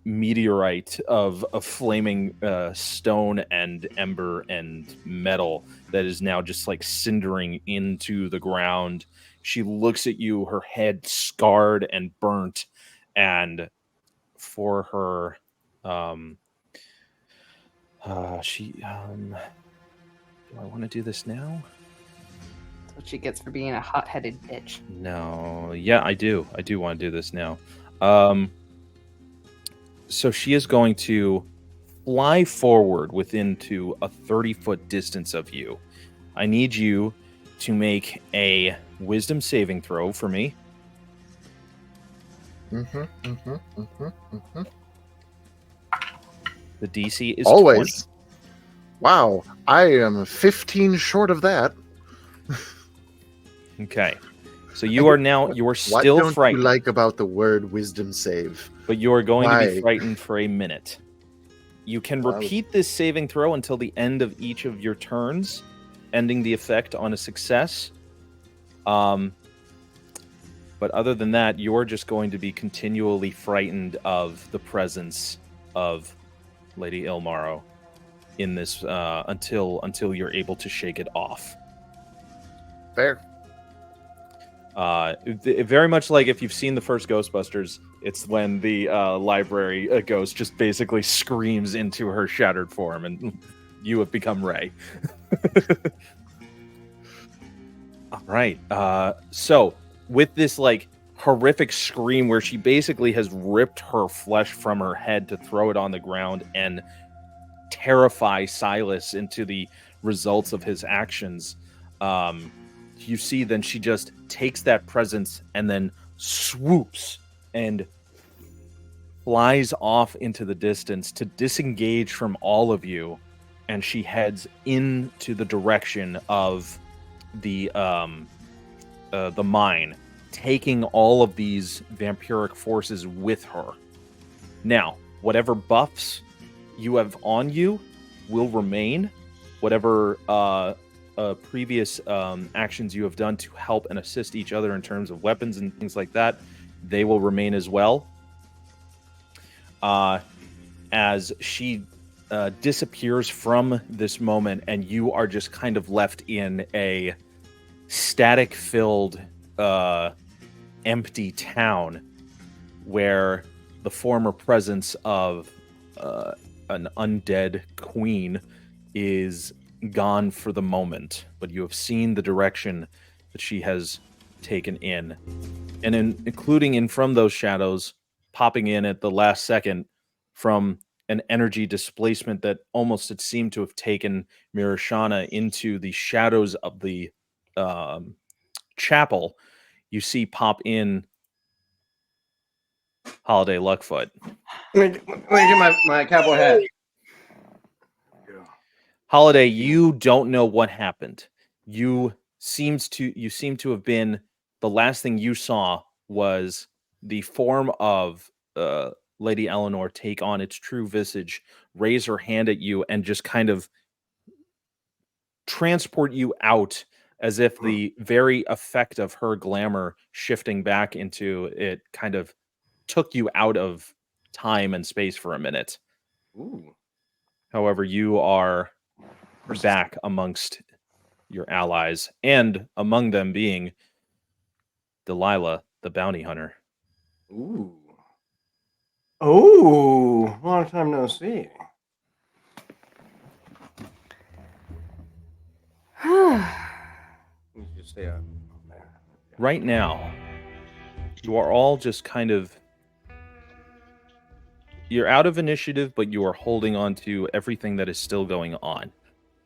meteorite of flaming stone and ember and metal that is now just like cindering into the ground. She looks at you, her head scarred and burnt, and for her do I want to do this now? That's what she gets for being a hot-headed bitch. No. Yeah, I do want to do this now. So she is going to fly forward within to a 30-foot distance of you. I need you to make a wisdom saving throw for me. The DC is Always. 20. Wow, I am 15 short of that. Okay. So you are What still don't frightened. you like about the word wisdom save? But you are going to be Why? frightened for a minute. You can Wow. repeat this saving throw until the end of each of your turns, ending the effect on a success. But other than that, you're just going to be continually frightened of the presence of Lady Ilmaro in this until you're able to shake it off. Fair. Very much like if you've seen the first Ghostbusters, it's when the library ghost just basically screams into her shattered form, and you have become Rey. All right. So with this like horrific scream where she basically has ripped her flesh from her head to throw it on the ground and terrify Silas into the results of his actions, you see then she just takes that presence and then swoops and flies off into the distance to disengage from all of you, and she heads into the direction of the mine, taking all of these vampiric forces with her. Now, whatever buffs you have on you will remain. Whatever previous actions you have done to help and assist each other in terms of weapons and things like that, they will remain as well. As she disappears from this moment, and you are just kind of left in a static-filled, empty town where the former presence of an undead queen is gone for the moment, but you have seen the direction that she has taken in. And including in from those shadows, popping in at the last second from an energy displacement that almost it seemed to have taken Mirashana into the shadows of the chapel, you see pop in Holiday Luckfoot. Let me get my cowboy hat. Holiday, you don't know what happened. You seem to have been, the last thing you saw was the form of Lady Eleanor take on its true visage, raise her hand at you, and just kind of transport you out, as if the very effect of her glamour shifting back into it kind of took you out of time and space for a minute. Ooh. However, you are back amongst your allies, and among them being Delilah, the bounty hunter. Ooh. Oh, long time no see. Let me just stay up there. Right now, you are all just kind of, you're out of initiative, but you are holding on to everything that is still going on.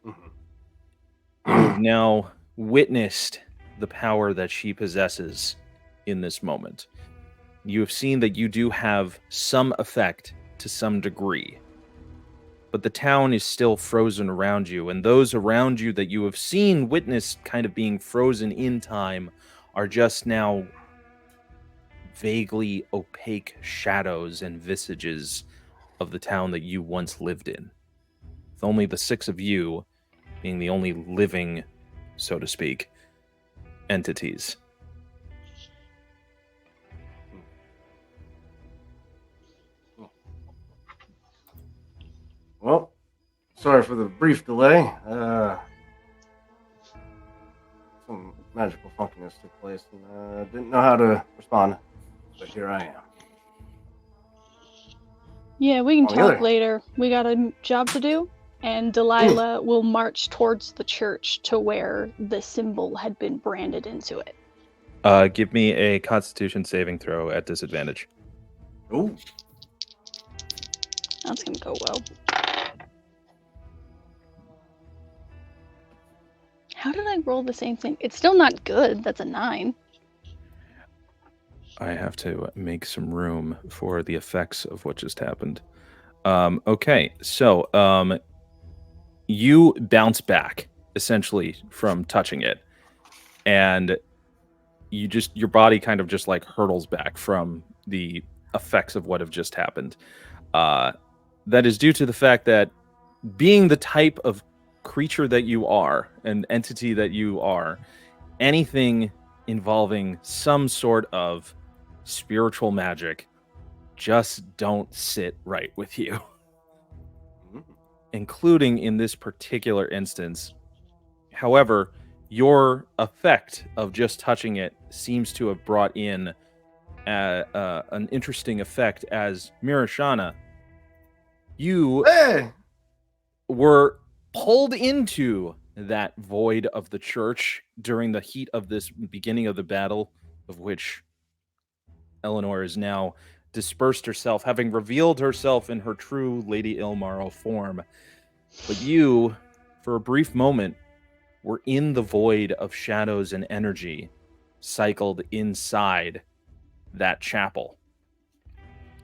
You have now witnessed the power that she possesses in this moment. You have seen that you do have some effect to some degree, but the town is still frozen around you, and those around you that you have seen witness kind of being frozen in time are just now vaguely opaque shadows and visages of the town that you once lived in. With only the six of you being the only living, so to speak, entities. Well, sorry for the brief delay. Some magical funkiness took place, and didn't know how to respond. But here I am. Yeah, we can On the talk other- later. We got a job to do, and Delilah will march towards the church to where the symbol had been branded into it. Give me a Constitution saving throw at disadvantage. Ooh. That's gonna go well. How did I roll the same thing? It's still not good. That's a 9. I have to make some room for the effects of what just happened. Okay, so you bounce back essentially from touching it, and your body kind of just like hurtles back from the effects of what have just happened. That is due to the fact that, being the type of creature that you are, an entity that you are, anything involving some sort of spiritual magic just don't sit right with you. Including in this particular instance. However, your effect of just touching it seems to have brought in an interesting effect, as Mirashana, you were pulled into that void of the church during the heat of this beginning of the battle, of which Eleanor is now dispersed herself, having revealed herself in her true Lady Ilmaro form. But you, for a brief moment, were in the void of shadows and energy cycled inside that chapel.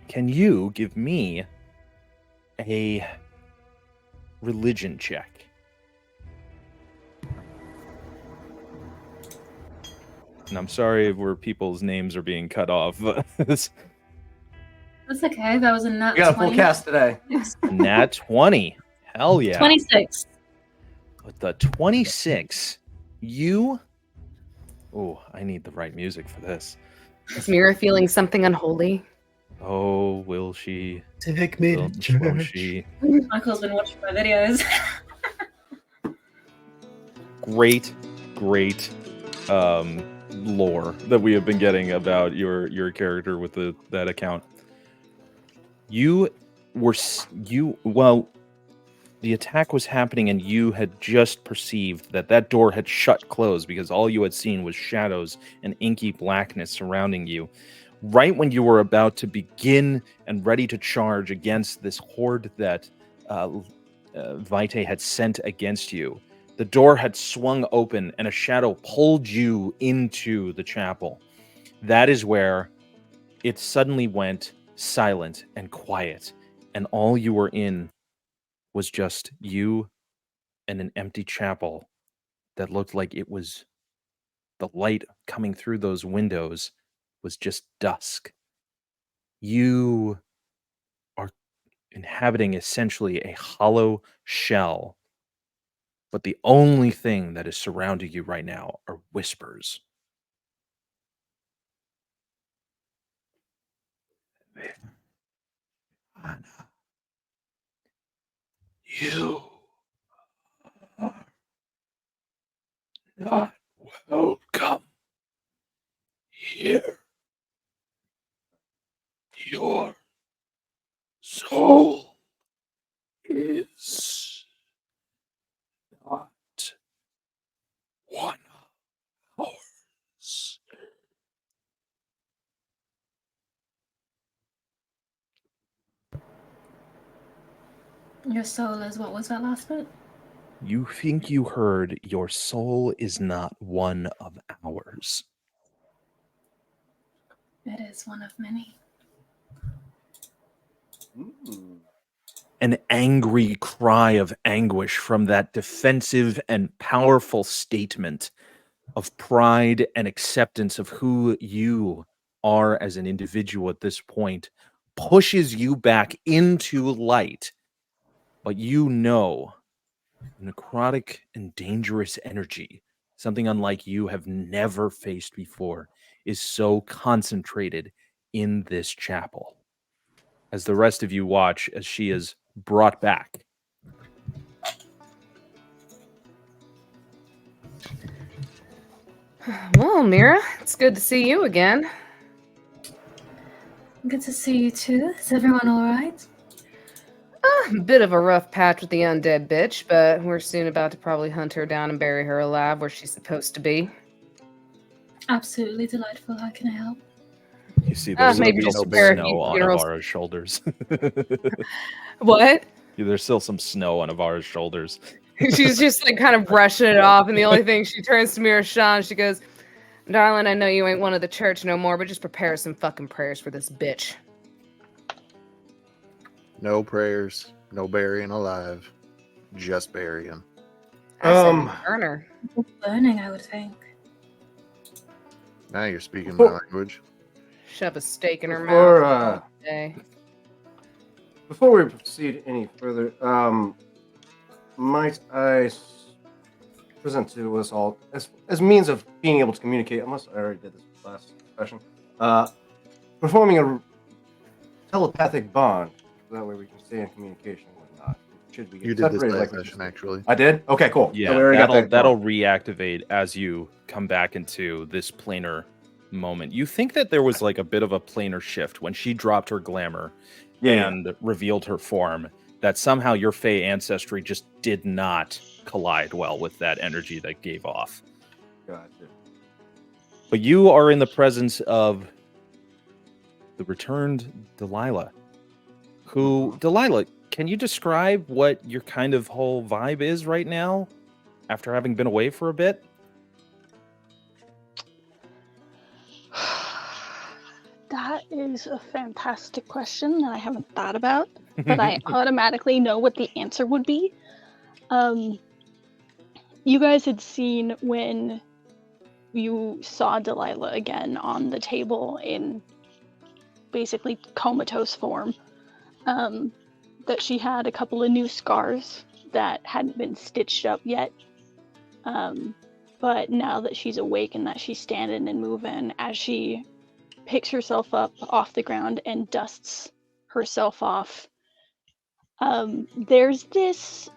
Can you give me a religion check? And I'm sorry where people's names are being cut off. That's okay. That was a nat 20. We got a full cast today. Nat 20. Hell yeah. 26. With the 26, you... Oh, I need the right music for this. Is Mira feeling something unholy? Oh, will she? Take me to Won't church. she? Michael's been watching my videos. Great lore that we have been getting about your character with that account. Did the attack was happening and you had just perceived that that door had shut closed because all you had seen was shadows and inky blackness surrounding you. Right when you were about to begin and ready to charge against this horde that Vitae had sent against you, the door had swung open and a shadow pulled you into the chapel. That is where it suddenly went silent and quiet, and all you were in was just you and an empty chapel that looked like it was the light coming through those windows was just dusk. You are inhabiting essentially a hollow shell, but the only thing that is surrounding you right now are whispers. You are not welcome here. Your soul is not one of ours. Your soul is what was that last bit? You think you heard your soul is not one of ours. It is one of many. An angry cry of anguish from that defensive and powerful statement of pride and acceptance of who you are as an individual at this point pushes you back into light. But you know, necrotic and dangerous energy, something unlike you have never faced before, is so concentrated in this chapel. As the rest of you watch as she is brought back. Well, Mira, it's good to see you again. Good to see you too. Is everyone alright? A bit of a rough patch with the undead bitch, but we're soon about to probably hunt her down and bury her alive where she's supposed to be. Absolutely delightful. How can I help? You see, there's maybe still just some prepare a snow few on funerals. Avara's shoulders. What? There's still some snow on Avara's shoulders. She's just like kind of brushing it off, and the only thing she turns to Mira Sean, she goes, "Darling, I know you ain't one of the church no more, but just prepare some fucking prayers for this bitch." No prayers, no burying alive, just burying. I said burn her. Burning, I would think. Now you're speaking my language. Shove a steak in her Before, mouth all day. Before we proceed any further, might I present to us all as means of being able to communicate, unless I already did this last session, performing a telepathic bond. That way we can stay in communication and whatnot. Should we get You did this separated last like session, actually. I did? Okay, cool. Yeah, So we already got that that'll going. reactivate as you come back into this planar moment. You think that there was like a bit of a planar shift when she dropped her glamour and revealed her form, that somehow your Fey ancestry just did not collide well with that energy that gave off. Gotcha. But you are in the presence of the returned Delilah. Who, Delilah, can you describe what your kind of whole vibe is right now after having been away for a bit? That is a fantastic question that I haven't thought about, but I automatically know what the answer would be. You guys had seen when you saw Delilah again on the table in basically comatose form, that she had a couple of new scars that hadn't been stitched up yet. But now that she's awake and that she's standing and moving, as she picks herself up off the ground and dusts herself off, there's this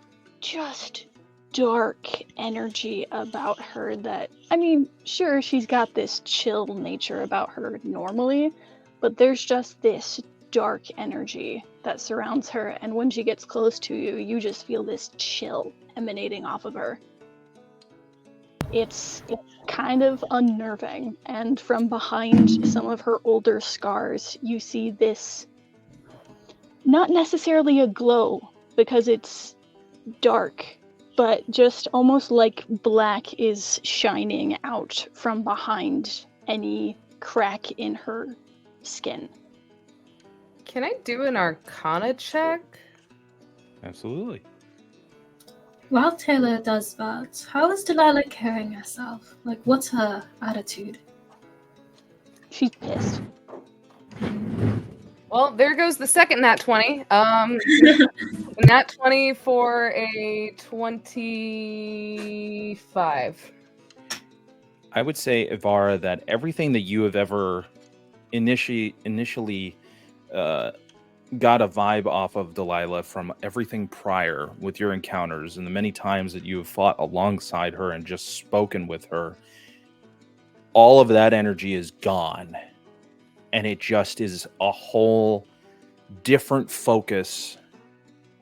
just dark energy about her that, I mean, sure, she's got this chill nature about her normally, but there's just this dark energy that surrounds her, and when she gets close to you, you just feel this chill emanating off of her. It's kind of unnerving, and from behind some of her older scars, you see this, not necessarily a glow, because it's dark, but just almost like black is shining out from behind any crack in her skin. Can I do an Arcana check? Absolutely. While Taylor does that, how is Delilah carrying herself? Like, what's her attitude? She's pissed. Well, there goes the second nat 20. Nat 20 for a 25. I would say, Ivara, that everything that you have ever initially got a vibe off of Delilah from everything prior with your encounters and the many times that you have fought alongside her and just spoken with her, all of that energy is gone. And it just is a whole different focus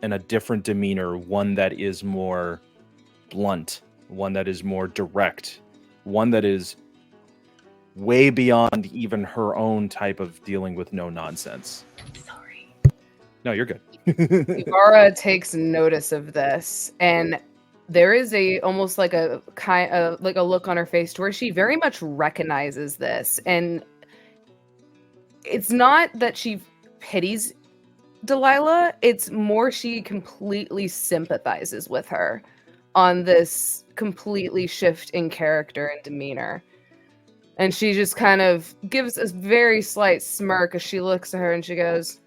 and a different demeanor, one that is more blunt, one that is more direct, one that is way beyond even her own type of dealing with no nonsense. Sorry. No, you're good. Ivara takes notice of this, and there is almost like a kind of like a look on her face to where she very much recognizes this, and it's not that she pities Delilah, it's more she completely sympathizes with her on this completely shift in character and demeanor. And she just kind of gives a very slight smirk as she looks at her and she goes,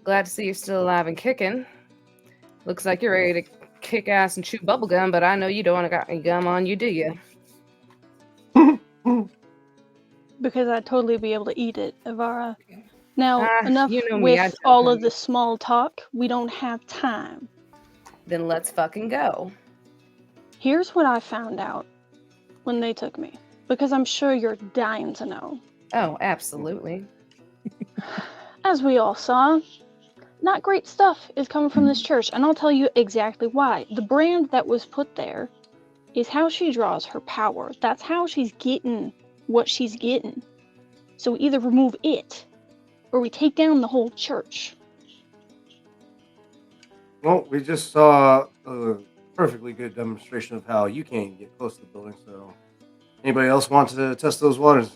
"Glad to see you're still alive and kicking. Looks like you're ready to kick ass and chew bubblegum, but I know you don't want to got any gum on you, do you?" Because I'd totally be able to eat it, Ivara. Now, enough you know me, I'd with choke all on of the small talk. We don't have time. Then let's fucking go. Here's what I found out when they took me, because I'm sure you're dying to know. Oh, absolutely. As we all saw, not great stuff is coming from this church, and I'll tell you exactly why. The brand that was put there is how she draws her power. That's how she's getting what she's getting. So we either remove it, or we take down the whole church. Well, we just saw a perfectly good demonstration of how you can't get close to the building, so anybody else want to test those waters?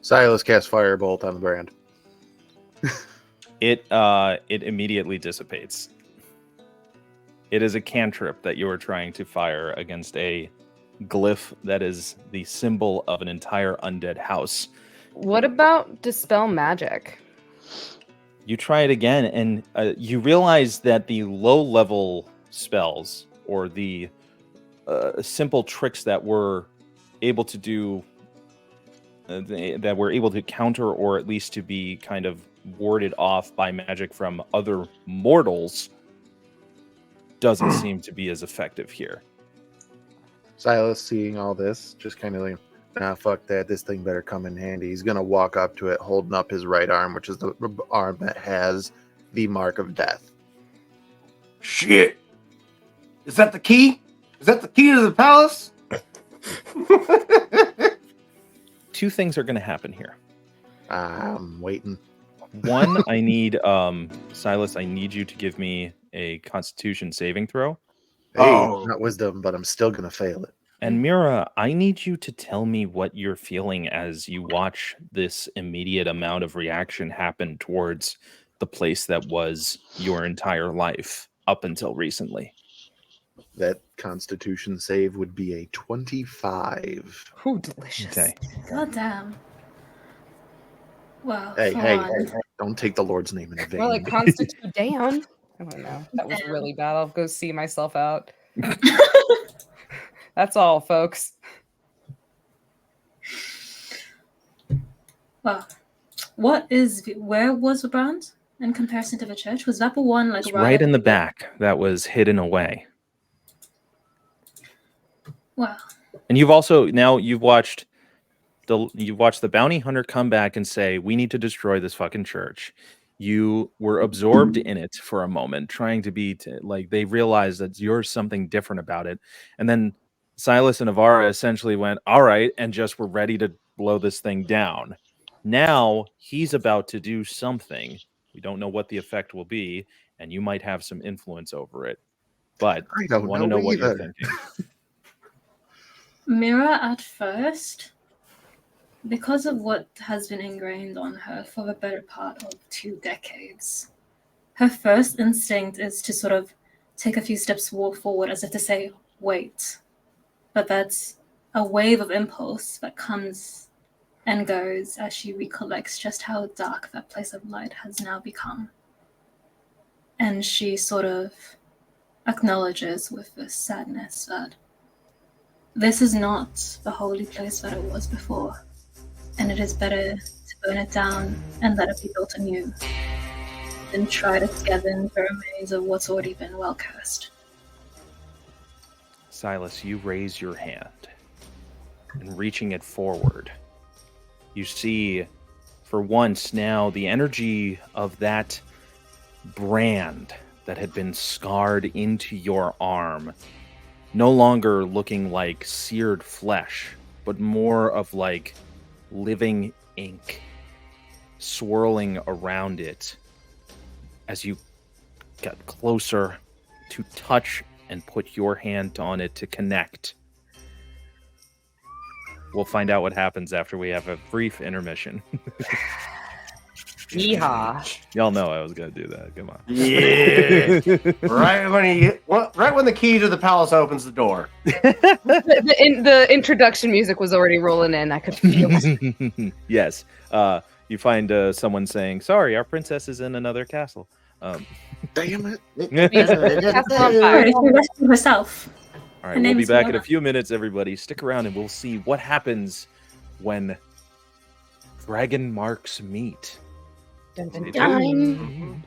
Silas cast Firebolt on the brand. It immediately dissipates. It is a cantrip that you are trying to fire against a glyph that is the symbol of an entire undead house. What about dispel magic? You try it again, and you realize that the low-level spells or the simple tricks that were able to do, that were able to counter or at least to be kind of warded off by magic from other mortals, doesn't seem to be as effective here. Silas, seeing all this, just kind of like, nah, fuck that. This thing better come in handy. He's going to walk up to it, holding up his right arm, which is the arm that has the mark of death. Shit! Is that the key? Is that the key to the palace? Two things are going to happen here. I'm waiting. One, I need, Silas, I need you to give me a Constitution saving throw. Hey, not wisdom, but I'm still going to fail it. And Mira, I need you to tell me what you're feeling as you watch this immediate amount of reaction happen towards the place that was your entire life up until recently. That Constitution save would be a 25. Ooh, delicious. Okay. God damn. Well, Hey, don't take the Lord's name in vain. Well, like constitute down. I don't know. That was really bad. I'll go see myself out. That's all, folks. Well, where was the brand in comparison to the church? Was that the one like It's right in the back that was hidden away. Wow. And you've also you've watched the bounty hunter come back and say, "We need to destroy this fucking church." You were absorbed in it for a moment, trying to be like they realized that you're something different about it, and then Silas and Avara essentially went, "All right," and just were ready to blow this thing down. Now he's about to do something. We don't know what the effect will be, and you might have some influence over it. But I don't want to know know what you're either. thinking. Mira, at first, because of what has been ingrained on her for the better part of 2 decades, her first instinct is to sort of take a few steps forward as if to say, wait. But that's a wave of impulse that comes and goes as she recollects just how dark that place of light has now become. And she sort of acknowledges with this sadness that this is not the holy place that it was before, and it is better to burn it down and let it be built anew than try to scavenge the remains of what's already been well cursed. Silas, you raise your hand, and reaching it forward, you see, for once now, the energy of that brand that had been scarred into your arm, no longer looking like seared flesh, but more of like living ink swirling around it as you got closer to touch and put your hand on it to connect. We'll find out what happens after we have a brief intermission. Yeehaw. Y'all know I was gonna do that. Come on. Yeah. right when the key to the palace opens the door. The introduction music was already rolling in. I could feel it. Yes. You find someone saying, "Sorry, our princess is in another castle." Damn it. Castle on fire. Alright, she rescued herself. All Her right, we'll name be is back in a Laura. few minutes, everybody. Stick around and we'll see what happens when dragon marks meet. Dun, dun, Stay dun. tuned.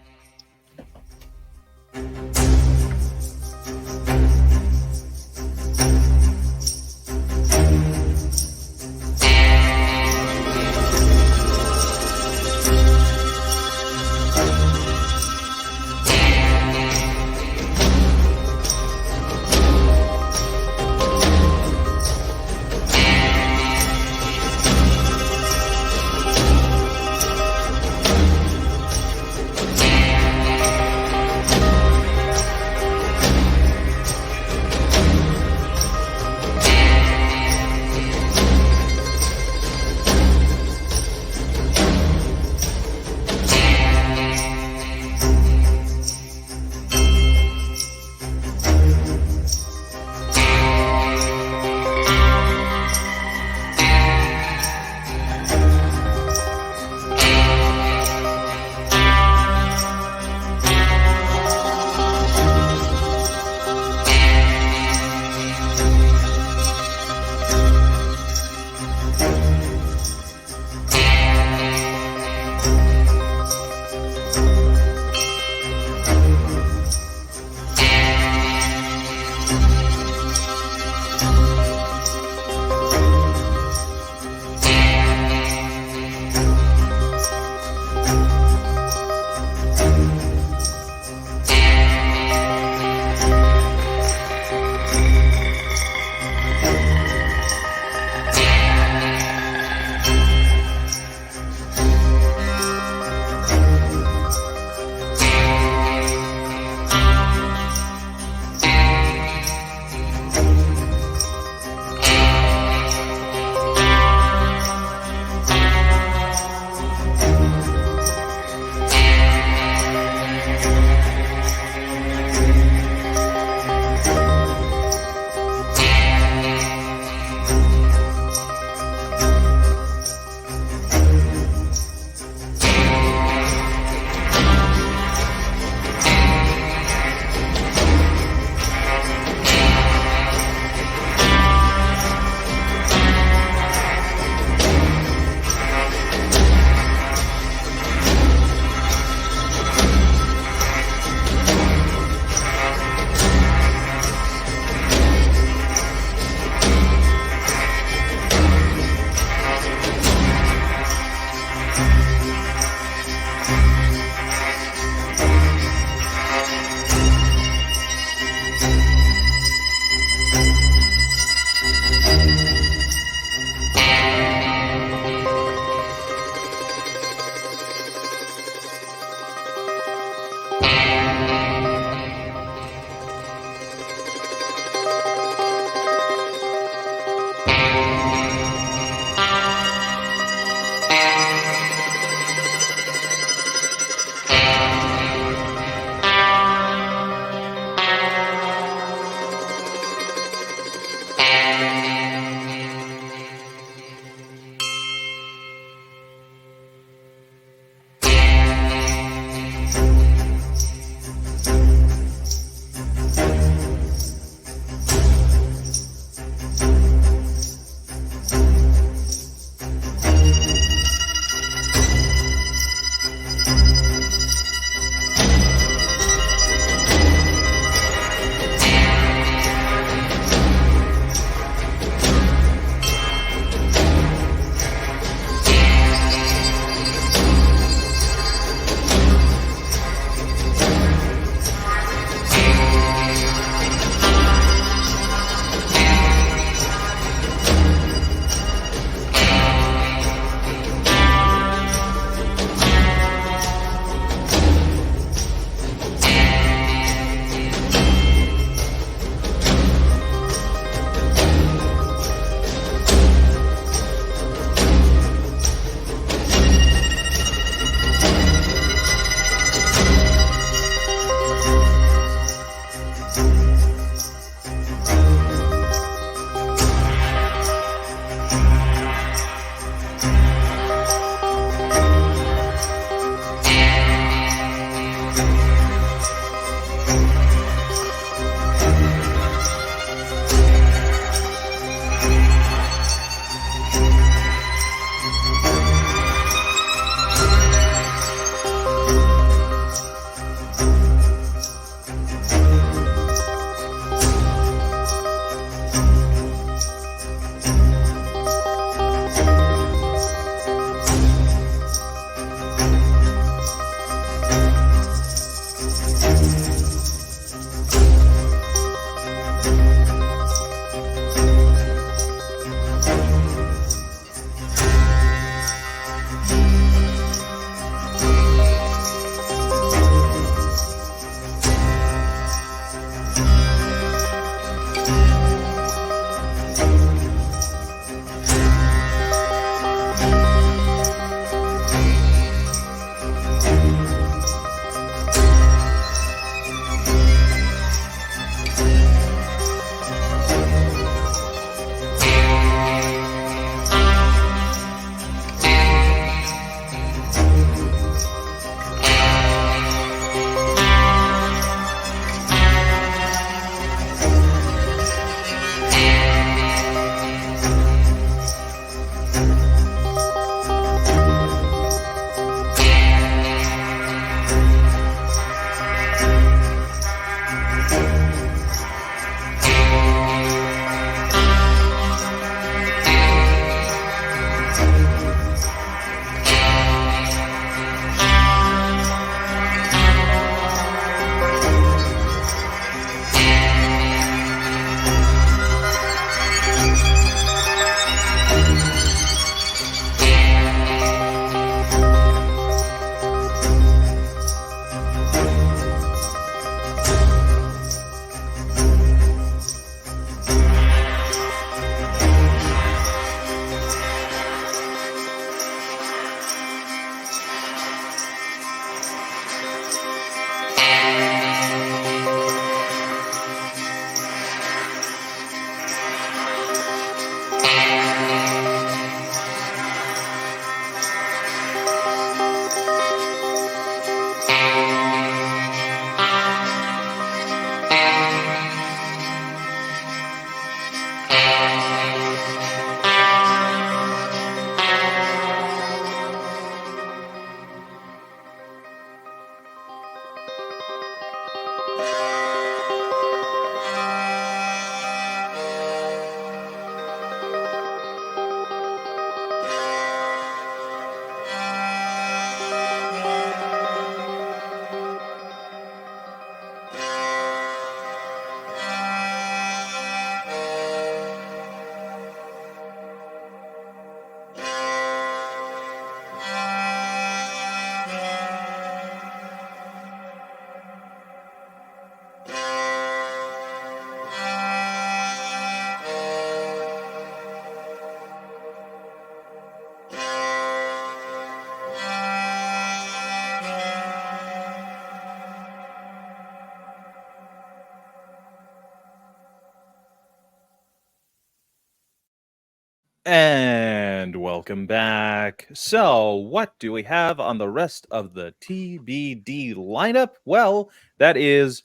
And welcome back. So, what do we have on the rest of the TBD lineup? Well, that is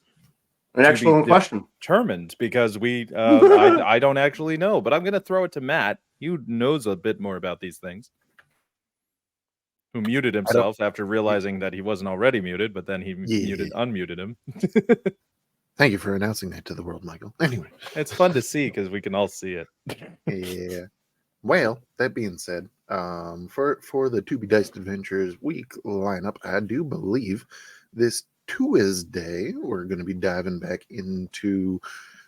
An excellent question. Determined because I don't actually know, but I'm going to throw it to Matt. He knows a bit more about these things. Who muted himself after realizing that he wasn't already muted, but then he unmuted him. Thank you for announcing that to the world, Michael. Anyway, it's fun to see because we can all see it. Yeah. Well, that being said, for the To Be Diced Adventures week lineup, I do believe this Tuesday we're going to be diving back into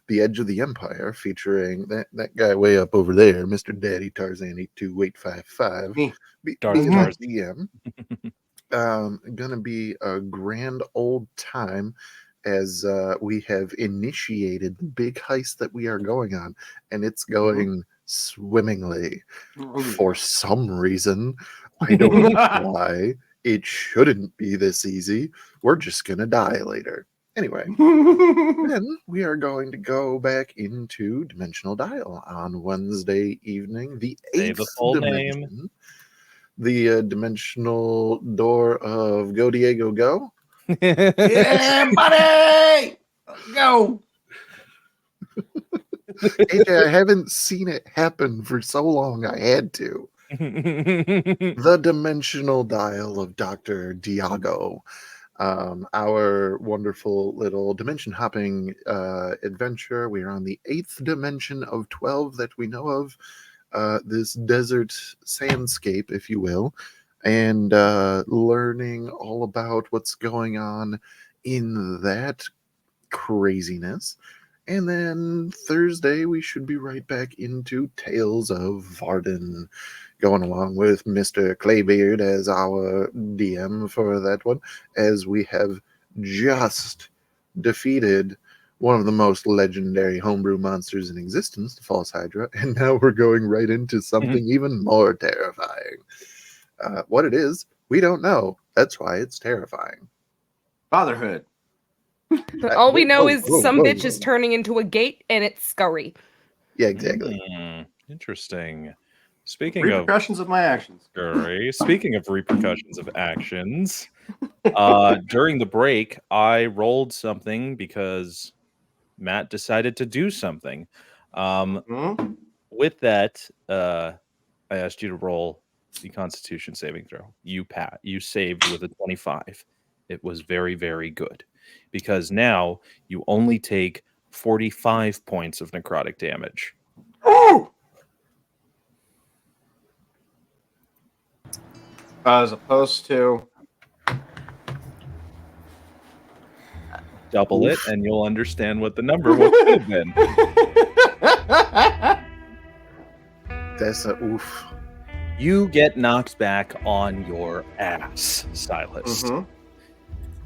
The Edge of the Empire, featuring that guy way up over there, Mr. Daddy Tarzan 82855. DM. Gonna be a grand old time as we have initiated the big heist that we are going on, and it's going swimmingly. For some reason, I don't know why. It shouldn't be this easy. We're just gonna die later. Anyway, then we are going to go back into Dimensional Dial on Wednesday evening, the 8th dimension. Name. The dimensional door of Go Diego Go. Yeah, buddy! Go! AJ, I haven't seen it happen for so long, I had to. The Dimensional Dial of Dr. Diago. Our wonderful little dimension hopping adventure. We are on the 8th dimension of 12 that we know of. This desert sandscape, if you will, and learning all about what's going on in that craziness. And then Thursday, we should be right back into Tales of Varden, going along with Mr. Claybeard as our DM for that one, as we have just defeated one of the most legendary homebrew monsters in existence, the False Hydra, and now we're going right into something even more terrifying. What it is, we don't know. That's why it's terrifying. Fatherhood. All we know is some bitch is turning into a gate and it's scurry. Yeah, exactly. Interesting. Speaking repercussions of my actions. Scurry. Speaking of repercussions of actions, during the break, I rolled something because Matt decided to do something. With that, I asked you to roll the Constitution saving throw. You saved with a 25. It was very, very good. Because now you only take 45 points of necrotic damage. Oh! As opposed to double it, and you'll understand what the number would have been. That's a oof. You get knocked back on your ass, Silas.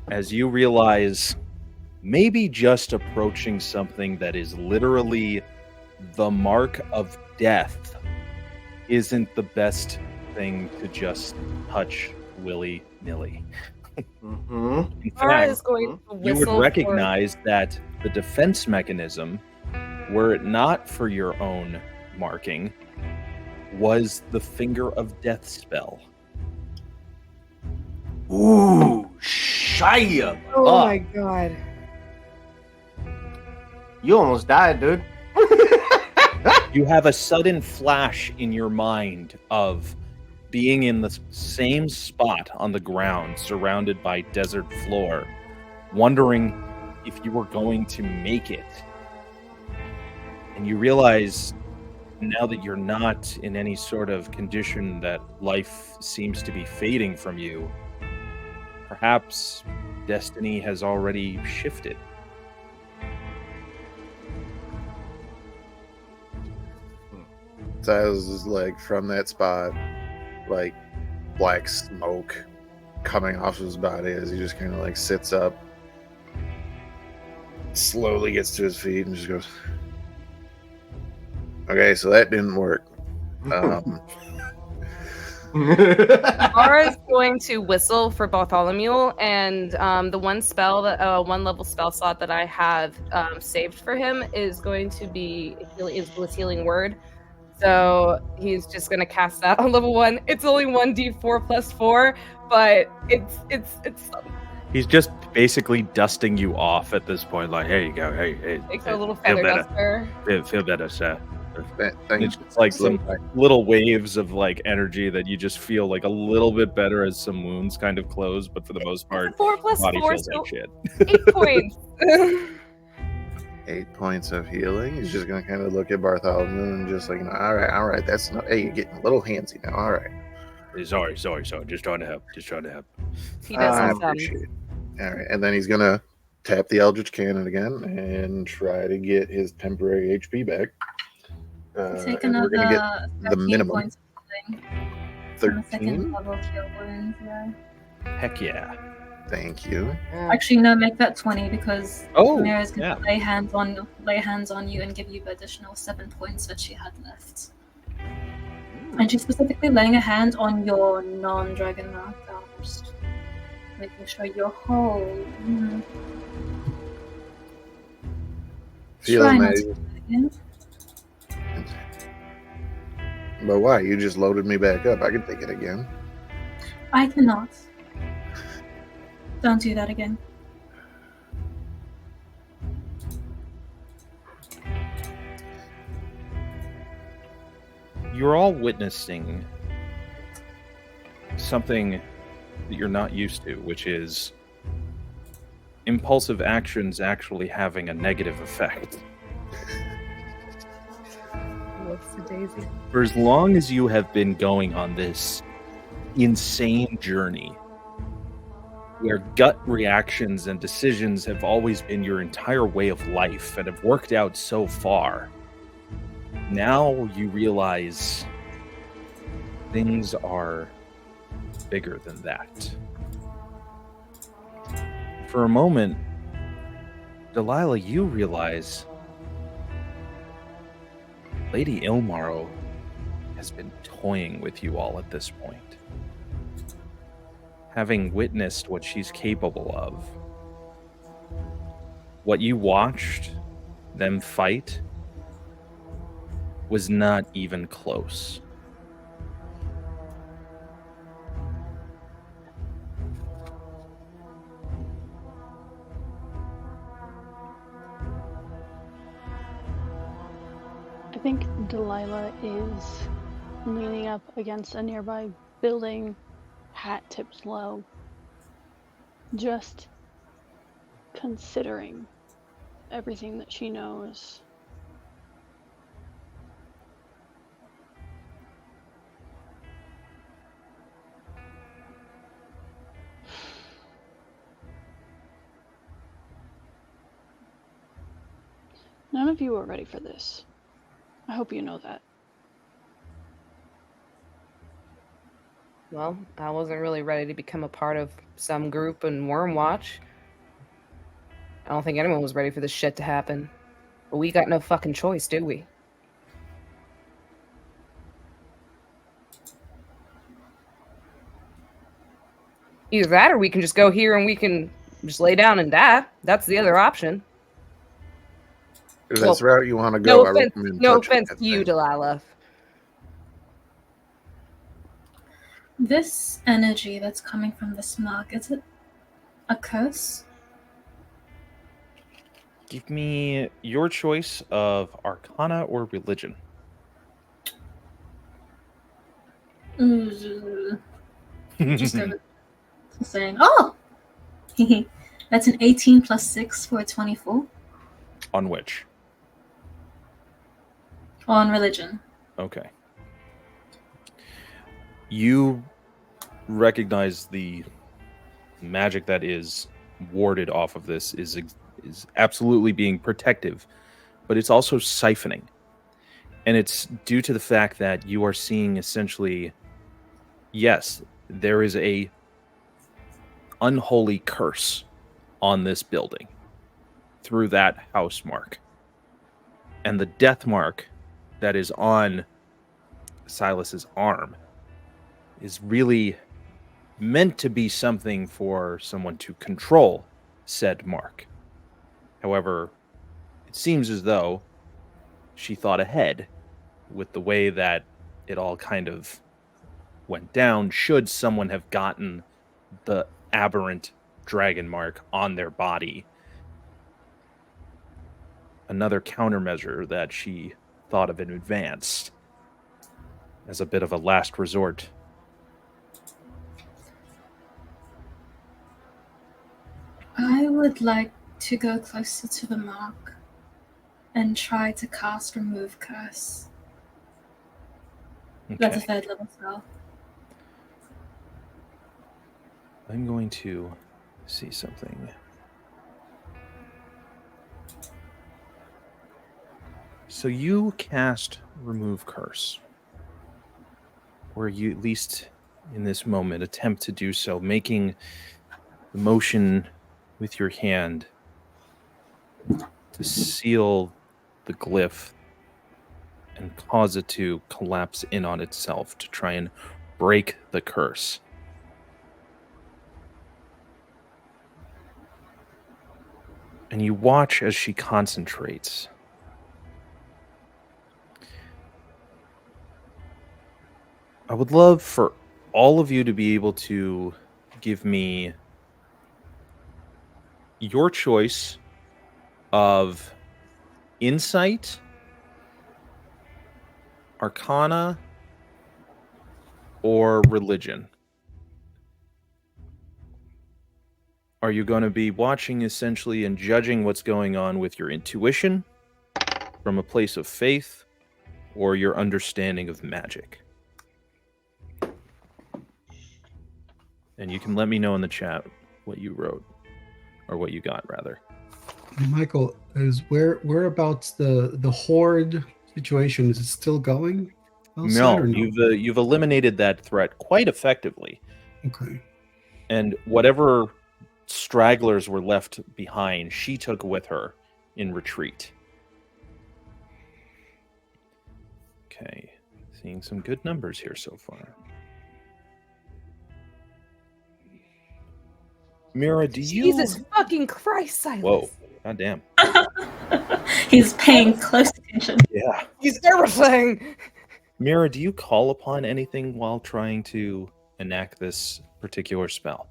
As you realize maybe just approaching something that is literally the mark of death isn't the best thing to just touch willy-nilly. In fact, you would recognize that the defense mechanism, were it not for your own marking, was the Finger of Death spell. Ooh, Shia! Oh my god. You almost died, dude. You have a sudden flash in your mind of being in the same spot on the ground, surrounded by desert floor, wondering if you were going to make it. And you realize now that you're not in any sort of condition that life seems to be fading from you, perhaps destiny has already shifted. So I was like, from that spot, like black smoke coming off his body as he just kind of like sits up, slowly gets to his feet and just goes, okay, so that didn't work. Mara's going to whistle for Bartholomew, and the one spell that one level spell slot that I have saved for him is going to be his Healing Word. So he's just gonna cast that on level 1. It's only 1d4 plus 4, but it's He's just basically dusting you off at this point. Like, here you go. Hey, like hey, a little feel feather better. duster. Feel better, sir. Thanks. It's just like some Little- little waves of like energy that you just feel like a little bit better as some wounds kind of close, but for the most part, It's a 4 plus body 4, feels so like shit. 8 points. 8 points of healing. He's just gonna kind of look at Bartholomew and just like, all right, that's enough. Hey, you're getting a little handsy now. All right. Sorry. Just trying to help. He does I have some. appreciate it. All right, and then he's gonna tap the Eldritch Cannon again and try to get his temporary HP back. Take and we're gonna another get the 13 minimum points of healing. From a 13. second level cure wound, yeah. Heck yeah. Thank you. Actually, no, make that 20 because Oh, Mira's gonna yeah. lay hands on you and give you the additional 7 points that she had left. And she's specifically laying a hand on your non-dragon marked arms, making sure you're whole. Feel Try not amazing. to do that again. But why? You just loaded me back up. I can take it again. I cannot. Don't do that again. You're all witnessing something that you're not used to, which is impulsive actions actually having a negative effect. Whoopsie-daisy. For as long as you have been going on this insane journey, where gut reactions and decisions have always been your entire way of life and have worked out so far, now you realize things are bigger than that. For a moment, Delilah, you realize Lady Ilmaro has been toying with you all at this point. Having witnessed what she's capable of, what you watched them fight was not even close. I think Delilah is leaning up against a nearby building, hat tipped low, just considering everything that she knows. None of you are ready for this. I hope you know that. Well, I wasn't really ready to become a part of some group in Wormwatch. I don't think anyone was ready for this shit to happen. But we got no fucking choice, do we? Either that or we can just go here and we can just lay down and die. That's the other option. If that's the route you want to go, I recommend No touching offense that to you, thing. Delilah. This energy that's coming from this mark, is it a curse? Give me your choice of Arcana or Religion. Just over saying, oh! That's an 18 plus 6 for a 24 On which? on religion. Okay. You recognize the magic that is warded off of this is absolutely being protective, but it's also siphoning. And it's due to the fact that you are seeing essentially, yes, there is a unholy curse on this building through that house mark. And the death mark that is on Silas's arm is really meant to be something for someone to control said mark. However, it seems as though she thought ahead with the way that it all kind of went down, should someone have gotten the aberrant dragon mark on their body. Another countermeasure that she thought of in advance as a bit of a last resort. I would like to go closer to the mark and try to cast Remove Curse. Okay. That's a 3rd level spell. I'm going to see something. So you cast Remove Curse, or you at least in this moment attempt to do so, making the motion with your hand to seal the glyph and cause it to collapse in on itself to try and break the curse. And you watch as she concentrates. I would love for all of you to be able to give me your choice of insight, arcana, or religion. Are you going to be watching essentially and judging what's going on with your intuition from a place of faith or your understanding of magic? And you can let me know in the chat what you wrote, or what you got, rather. Michael, whereabouts the horde situation? Is it still going? No, you've eliminated that threat quite effectively. Okay. And whatever stragglers were left behind, she took with her in retreat. Okay, seeing some good numbers here so far. Mira, do you... Jesus fucking Christ, Silas. Whoa, goddamn. He's paying close attention. Yeah. He's everything. Mira, do you call upon anything while trying to enact this particular spell?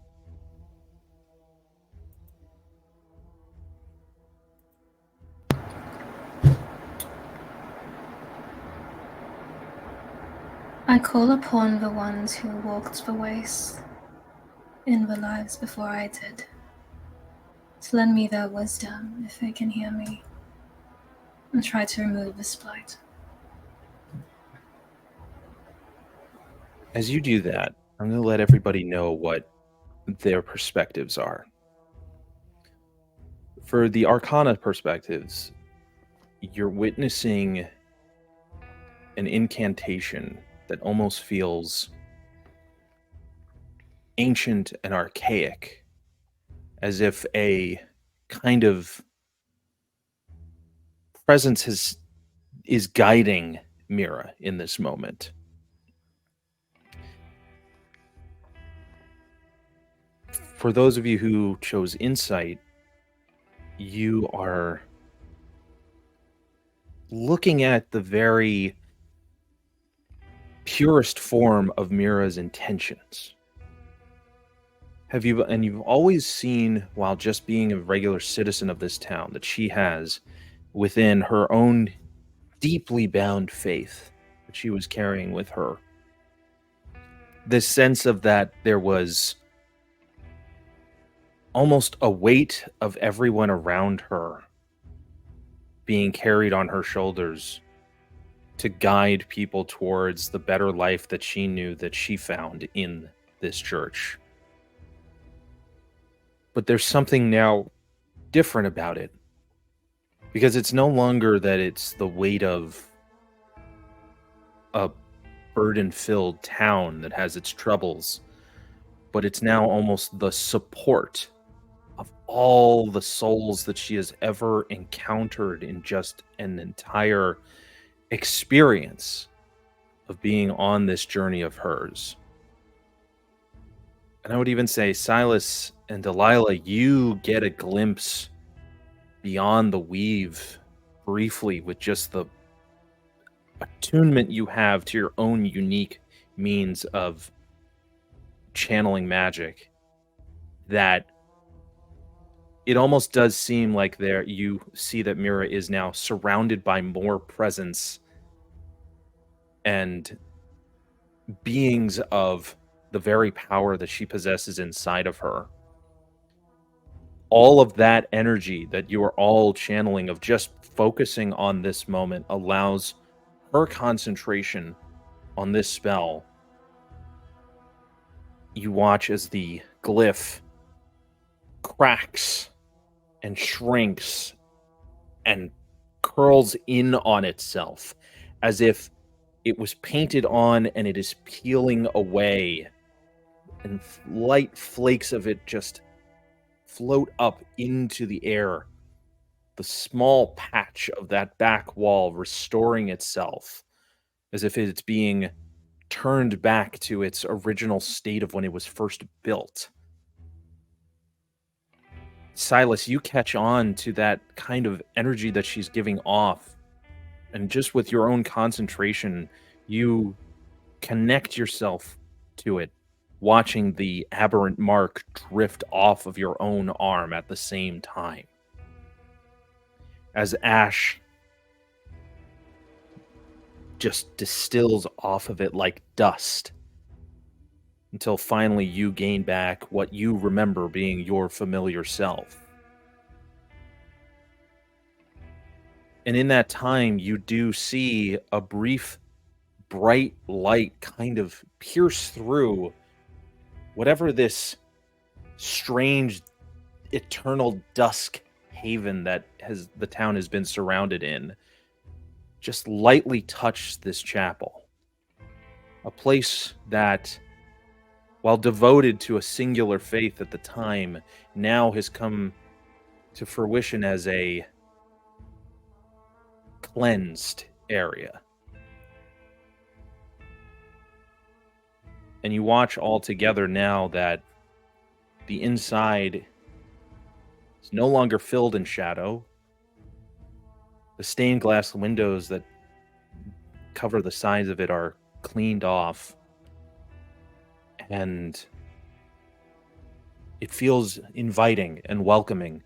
I call upon the ones who walked the ways in the lives before I did, to lend me their wisdom if they can hear me, and try to remove this blight. As you do that, I'm going to let everybody know what their perspectives are. For the Arcana perspectives, you're witnessing an incantation that almost feels ancient and archaic, as if a kind of presence is guiding Mira in this moment. For those of you who chose insight, you are looking at the very purest form of Mira's intentions. You've always seen, while just being a regular citizen of this town, that she has within her own deeply bound faith that she was carrying with her, this sense of that there was almost a weight of everyone around her being carried on her shoulders to guide people towards the better life that she knew that she found in this church. But there's something now different about it, because it's no longer that it's the weight of a burden-filled town that has its troubles, but it's now almost the support of all the souls that she has ever encountered in just an entire experience of being on this journey of hers. And I would even say, Silas and Delilah, you get a glimpse beyond the weave briefly with just the attunement you have to your own unique means of channeling magic, that it almost does seem like you see that Mira is now surrounded by more presence and beings of the very power that she possesses inside of her. All of that energy that you are all channeling, of just focusing on this moment, allows her concentration on this spell. You watch as the glyph cracks and shrinks and curls in on itself as if it was painted on and it is peeling away, and light flakes of it just float up into the air. The small patch of that back wall restoring itself as if it's being turned back to its original state of when it was first built. Silas, you catch on to that kind of energy that she's giving off, and just with your own concentration, you connect yourself to it, watching the aberrant mark drift off of your own arm at the same time. As ash just distills off of it like dust, until finally you gain back what you remember being your familiar self. And in that time, you do see a brief, bright light kind of pierce through whatever this strange, eternal dusk haven that the town has been surrounded in. Just lightly touch this chapel. A place that, while devoted to a singular faith at the time, now has come to fruition as a cleansed area. And you watch all together now that the inside is no longer filled in shadow. The stained glass windows that cover the sides of it are cleaned off. And it feels inviting and welcoming.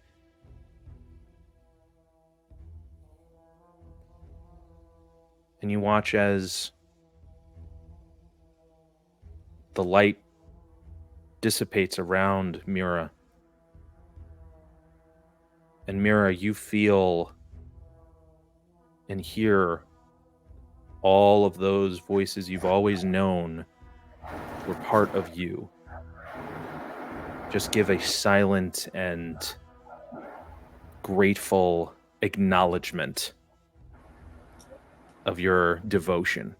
And you watch as the light dissipates around Mira. And Mira, you feel and hear all of those voices you've always known were part of you. Just give a silent and grateful acknowledgement of your devotion.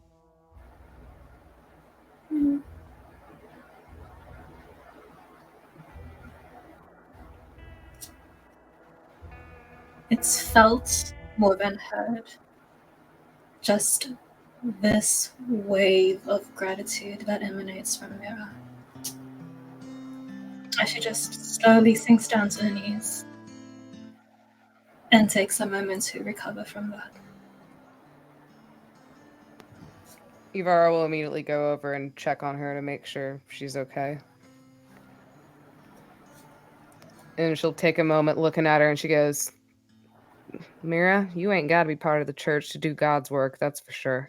It's felt more than heard. Just this wave of gratitude that emanates from Mira. As she just slowly sinks down to her knees and takes a moment to recover from that. Ivara will immediately go over and check on her to make sure she's okay. And she'll take a moment looking at her and she goes, Mira, you ain't got to be part of the church to do God's work, that's for sure.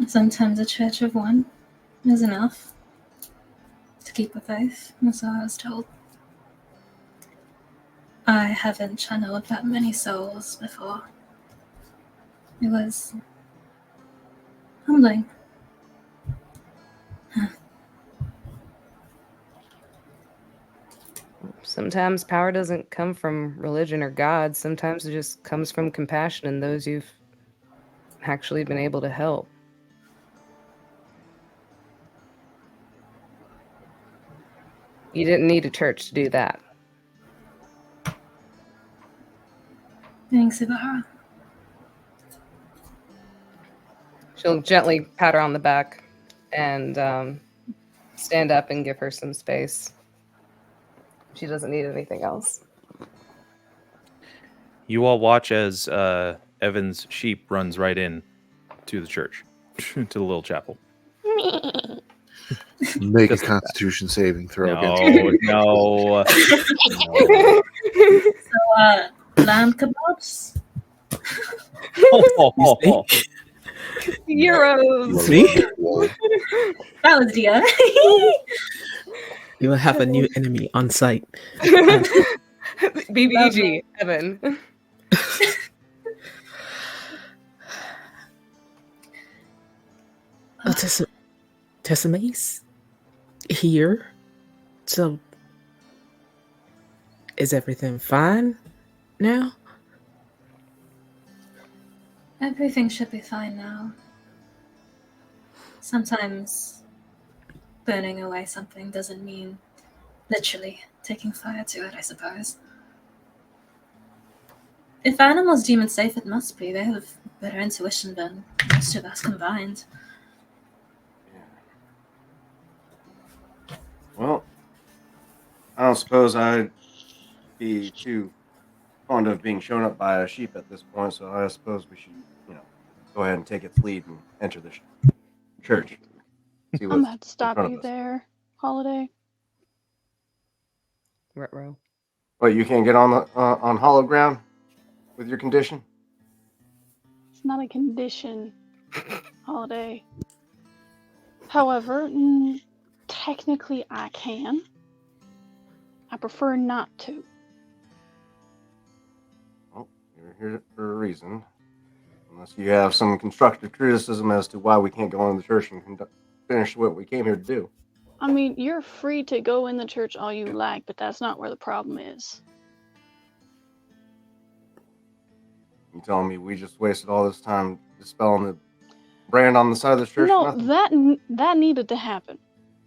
Sometimes a church of one is enough to keep the faith, so I was told. I haven't channeled that many souls before. It was humbling. Sometimes power doesn't come from religion or God. Sometimes it just comes from compassion in those you've actually been able to help. You didn't need a church to do that. Thanks, Ibarra. She'll gently pat her on the back and stand up and give her some space. She doesn't need anything else. You all watch as Evan's sheep runs right in to the church, to the little chapel. Make a Just like that. Constitution saving throw against No, no. No. Lamb kebabs. Euros. See? That was Dia. You will have a new enemy on site. BBEG, Evan. Tessemae's here. So, is everything fine now? Everything should be fine now. Sometimes burning away something doesn't mean literally taking fire to it, I suppose. If animals deem it safe, it must be. They have better intuition than most of us combined. Well, I don't suppose I'd be too fond of being shown up by a sheep at this point, so I suppose we should, go ahead and take its lead and enter the church. See I'm what's about to stop in front you of us. there, Holiday. Retro. What, you can't get on the on hollow ground with your condition? It's not a condition, Holiday. However, technically I can. I prefer not to. Well, you're here for a reason. Unless you have some constructive criticism as to why we can't go in the church and finish what we came here to do. I mean, you're free to go in the church all you like, but that's not where the problem is. You telling me we just wasted all this time dispelling the brand on the side of the church? No, for nothing? that needed to happen.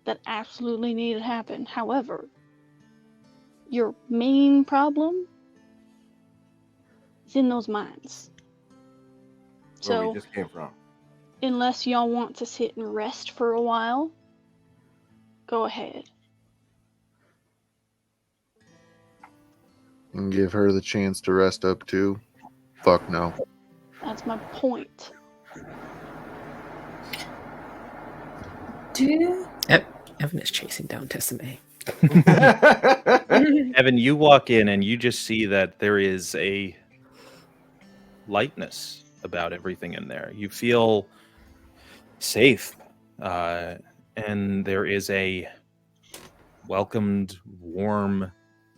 That absolutely needed to happen. However, your main problem is in those mines. Where So, we just came from. unless y'all want to sit and rest for a while, go ahead. And give her the chance to rest up too. Fuck no. That's my point. Evan is chasing down Tessemae. Evan, you walk in and you just see that there is a lightness about everything in there. You feel safe, and there is a welcomed, warm,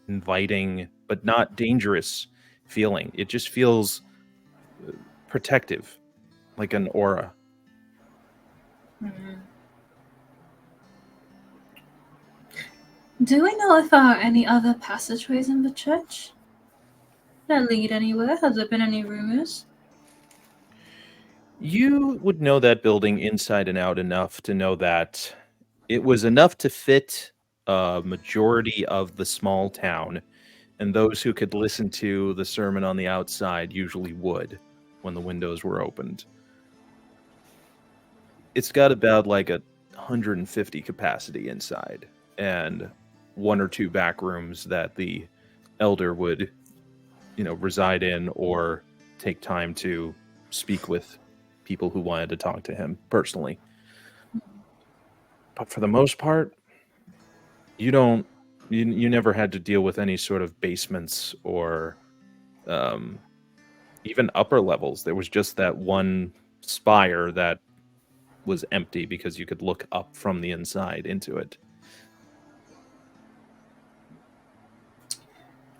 inviting, but not dangerous feeling. It just feels protective, like an aura. Mm-hmm. Do we know if there are any other passageways in the church that lead anywhere? Has there been any rumors? You would know that building inside and out enough to know that it was enough to fit a majority of the small town, and those who could listen to the sermon on the outside usually would when the windows were opened. It's got about like 150 capacity inside, and one or two back rooms that the elder would, reside in or take time to speak with people who wanted to talk to him personally. But for the most part, you never had to deal with any sort of basements or even upper levels. There was just that one spire that was empty because you could look up from the inside into it.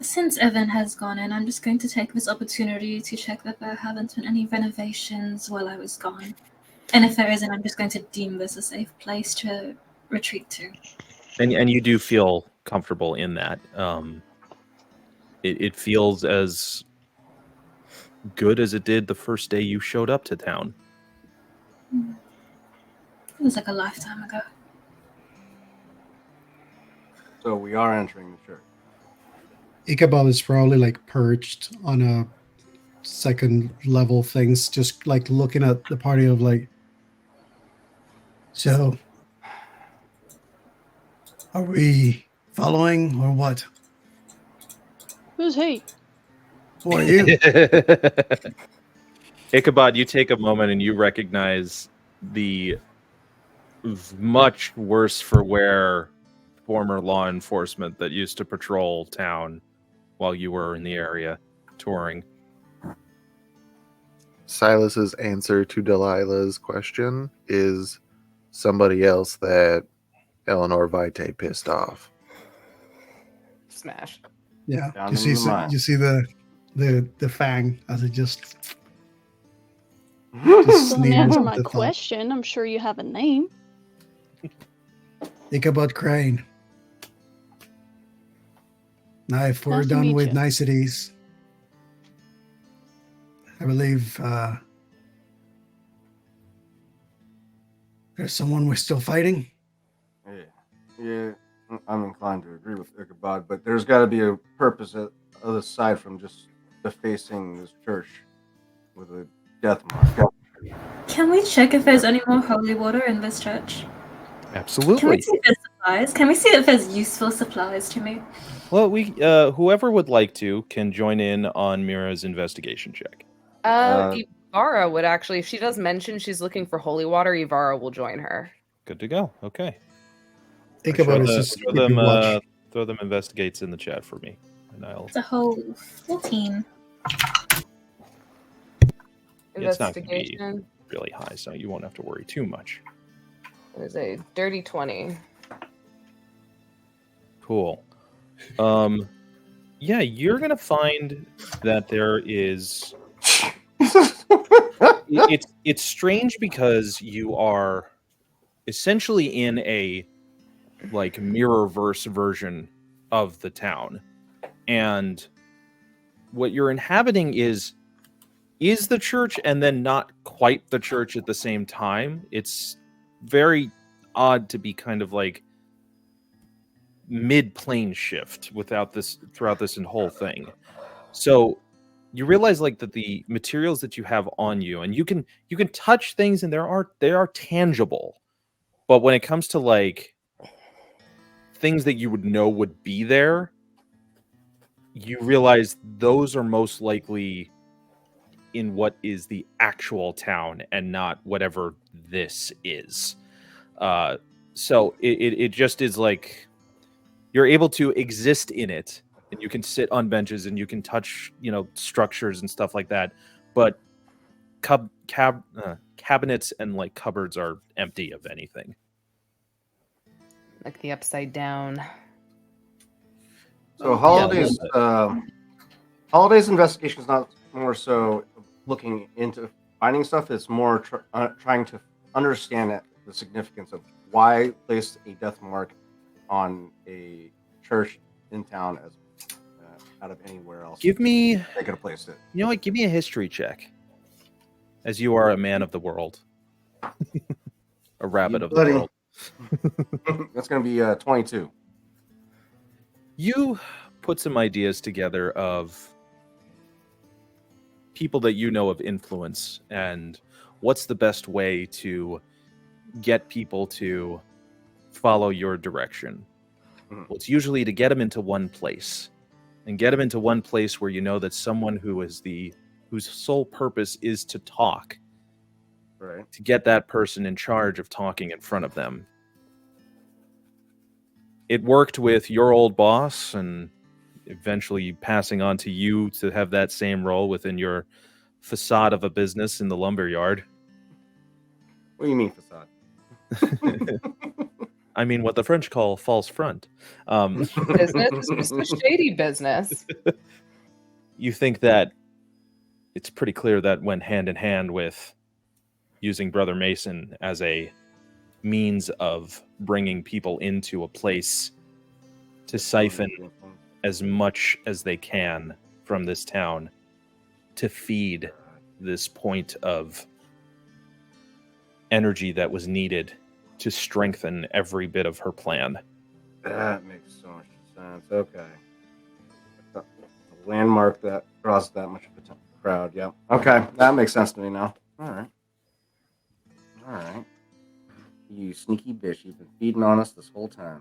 Since Evan has gone in, I'm just going to take this opportunity to check that there haven't been any renovations while I was gone. And if there isn't, I'm just going to deem this a safe place to retreat to. And you do feel comfortable in that. It feels as good as it did the first day you showed up to town. It was like a lifetime ago. So we are entering the church. Ichabod is probably like perched on a second level things, just like looking at the party of like, so are we following or what? Who's he? Who are you? Ichabod, you take a moment and you recognize the much worse for wear former law enforcement that used to patrol town while you were in the area touring. Silas's answer to Delilah's question is somebody else that Eleanor Vitae pissed off. Smash. Yeah. Down You see, in the mine. you see the fang as it just Doesn't sneers answer at my the thought. question. I'm sure you have a name. Ichabod Crane. Now, if we're Nice to done meet with you. niceties, I believe there's someone we're still fighting. Yeah, I'm inclined to agree with Ichabod, but there's got to be a purpose aside from just defacing this church with a death mark. Can we check if there's any more holy water in this church? Can we Absolutely. see if there's supplies? Can we see if there's useful supplies to me? Well, we whoever would like to can join in on Mira's investigation check. Ivara would actually, if she does mention she's looking for holy water, Ivara will join her. Good to go. Okay. Ichabod is just throw keeping watch. throw them investigates in the chat for me, and I'll. It's a whole 14. It's not gonna be Investigation really high, so you won't have to worry too much. is a dirty 20. Cool. Yeah, you're gonna find that there is. It's strange because you are essentially in a like mirror-verse version of the town, and what you're inhabiting is the church and then not quite the church at the same time. It's very odd to be kind of like mid-plane shift throughout this whole thing. So you realize like that the materials that you have on you, and you can touch things and they are tangible, but when it comes to like things that you would know would be there, you realize those are most likely in what is the actual town and not whatever this is. So it just is like you're able to exist in it, and you can sit on benches and you can touch, structures and stuff like that. But cabinets and like cupboards are empty of anything. Like the upside down. So holidays, holidays investigation is not more so looking into finding stuff. It's more trying to understand the significance of why place a death mark on a church in town as out of anywhere else. Give me. They could have placed it. You know what? Give me a history check, as you are a man of the world, a rabbit of the world. That's going to be 22. You put some ideas together of people that you know of influence and what's the best way to get people to follow your direction. Well, it's usually to get them into one place, and get them into one place where you know that someone whose sole purpose is to talk, right? To get that person in charge of talking in front of them. It worked with your old boss, and eventually passing on to you to have that same role within your facade of a business in the lumberyard. What do you mean facade? I mean what the French call false front. Business is just a shady business. You think that it's pretty clear that went hand in hand with using Brother Mason as a means of bringing people into a place to siphon as much as they can from this town to feed this point of energy that was needed to strengthen every bit of her plan. That makes so much sense. Okay. A landmark that draws that much of a crowd. Yeah. Okay. That makes sense to me now. All right. You sneaky bitch. You've been feeding on us this whole time.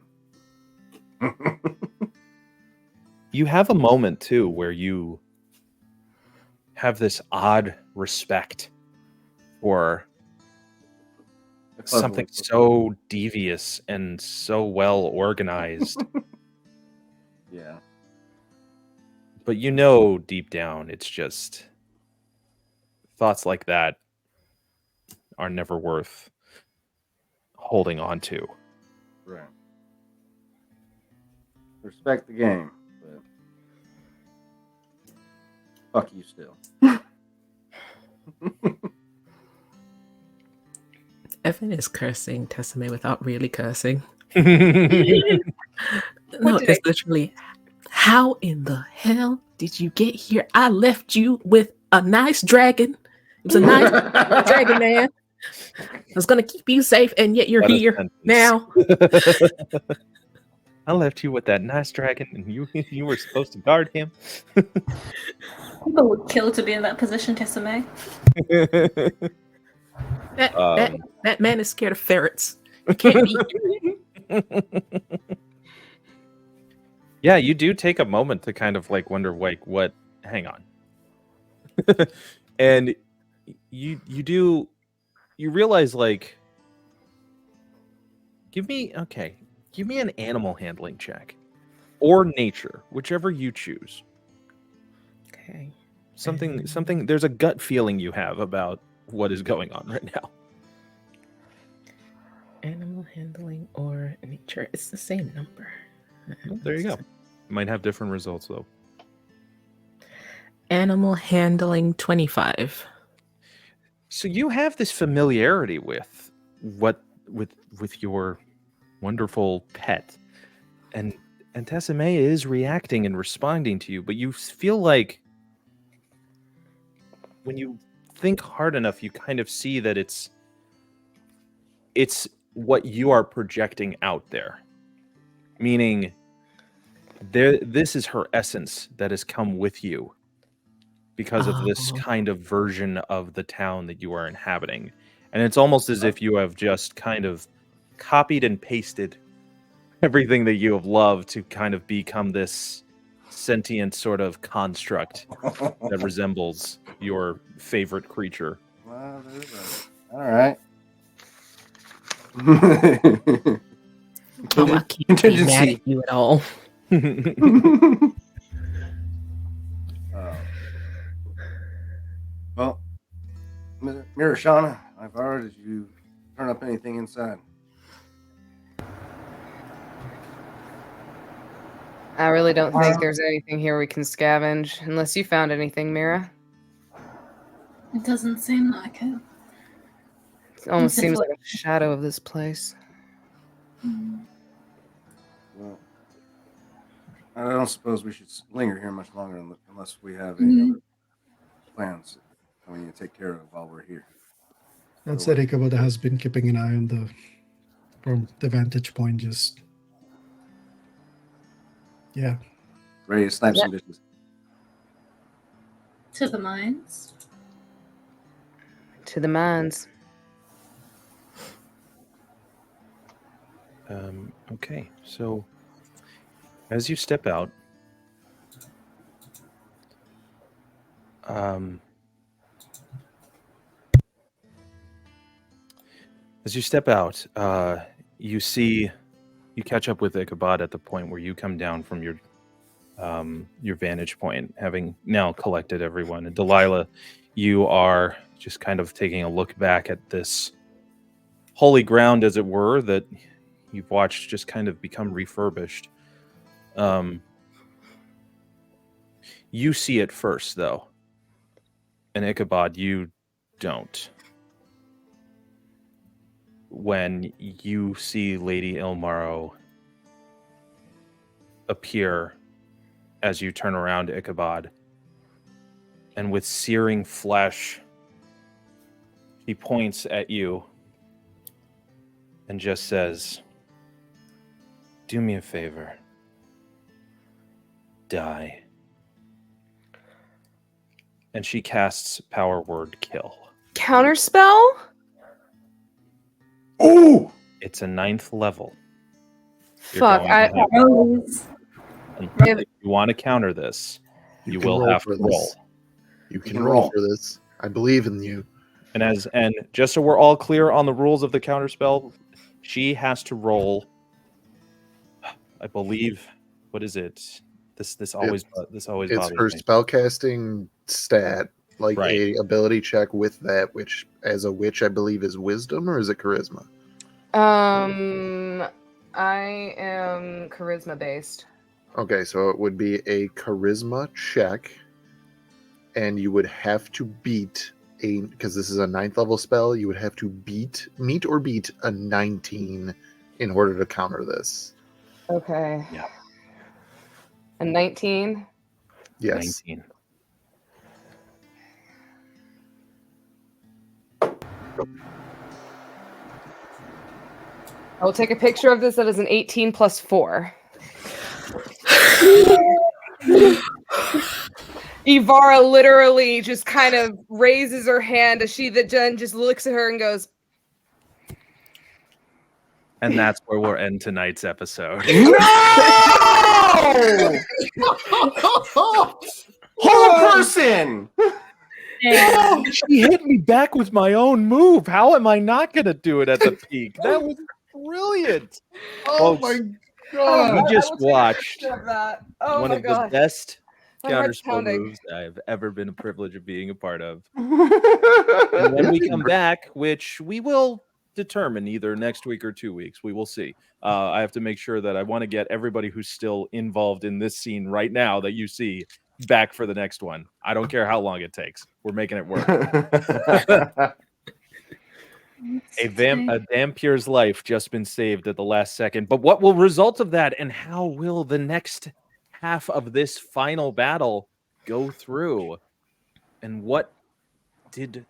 You have a moment, too, where you have this odd respect for something so devious and so well organized. Yeah. But you know deep down it's just thoughts like that are never worth holding on to. Right. Respect the game, but fuck you still. Evan is cursing Tessame without really cursing. What No, did it's literally, how in the hell did you get here? I left you with a nice dragon. It was a nice dragon, man. I was gonna keep you safe, and yet you're What a here sentence. now. I left you with that nice dragon, and you were supposed to guard him. People would kill to be in that position, Tessame. That man is scared of ferrets. He can't be. Yeah, you do take a moment to kind of like wonder, like, what? Hang on. And you realize, like, give me an animal handling check or nature, whichever you choose. Okay. Something. There's a gut feeling you have about what is going on right now. Animal handling or nature. It's the same number. Well, there you go. Might have different results though. Animal handling 25. So you have this familiarity with your wonderful pet, and Tessame is reacting and responding to you, but you feel like when you think hard enough, you kind of see that it's what you are projecting out there, meaning this is her essence that has come with you because of this kind of version of the town that you are inhabiting. And it's almost as if you have just kind of copied and pasted everything that you have loved to kind of become this sentient sort of construct that resembles your favorite creature. Well, all right. Oh, I can't be mad at you at all. Well, Mirashana, Ivara, did you turn up anything inside? I really don't think there's anything here we can scavenge, unless you found anything, Mira. It doesn't seem like it. It almost seems like a shadow of this place. Well, I don't suppose we should linger here much longer unless we have any other plans that we need to take care of while we're here. That's Ichabod has been keeping an eye on from the vantage point, just ready to snipe some dishes. To the mines. To the mines. Okay, so as you step out, you catch up with Ichabod at the point where you come down from your vantage point, having now collected everyone. And Delilah, you are just kind of taking a look back at this holy ground, as it were, that you've watched just kind of become refurbished. You see it first, though. And Ichabod, you don't. When you see Lady Ilmaro appear as you turn around to Ichabod, and with searing flesh, he points at you and just says, "Do me a favor. Die." And she casts power word kill. Counterspell? Oh! It's a 9th level. Fuck, if you want to counter this, you will have to roll. You can roll for this. I believe in you. And just so we're all clear on the rules of the counterspell, she has to roll. I believe. What is it? This always It's bothers her me. spellcasting stat, like Right. a ability check with that, which as a witch I believe is wisdom, or is it charisma? I am charisma based. Okay, so it would be a charisma check, and you would have to beat because this is a 9th level spell, you would have to meet or beat a 19 in order to counter this. Okay. Yeah. A 19? Yes. 19. I will take a picture of this. That is an 18 plus 4. Ivara literally just kind of raises her hand as she then just looks at her and goes, And that's where we'll end tonight's episode. No! Whole person! Oh, she hit me back with my own move. How am I not going to do it at the peak? That was brilliant. Oh Folks, my god! you just watched oh one my of God. the best My heart's counterspell pounding. moves I've ever been a privilege of being a part of. And when we come back, which we will determine either next week or 2 weeks, we will see. I have to make sure that I want to get everybody who's still involved in this scene right now that you see back for the next one. I don't care how long it takes. We're making it work. A Dampier's life just been saved at the last second. But what will result of that, and how will the next half of this final battle go through? And what did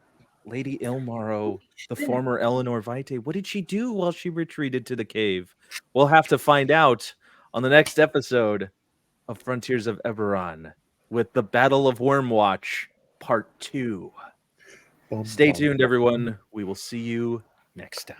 Lady Ilmaro, the former Eleanor Vitae, what did she do while she retreated to the cave? We'll have to find out on the next episode of Frontiers of Eberron with the Battle of Wormwatch Part 2. Stay tuned, everyone. We will see you next time.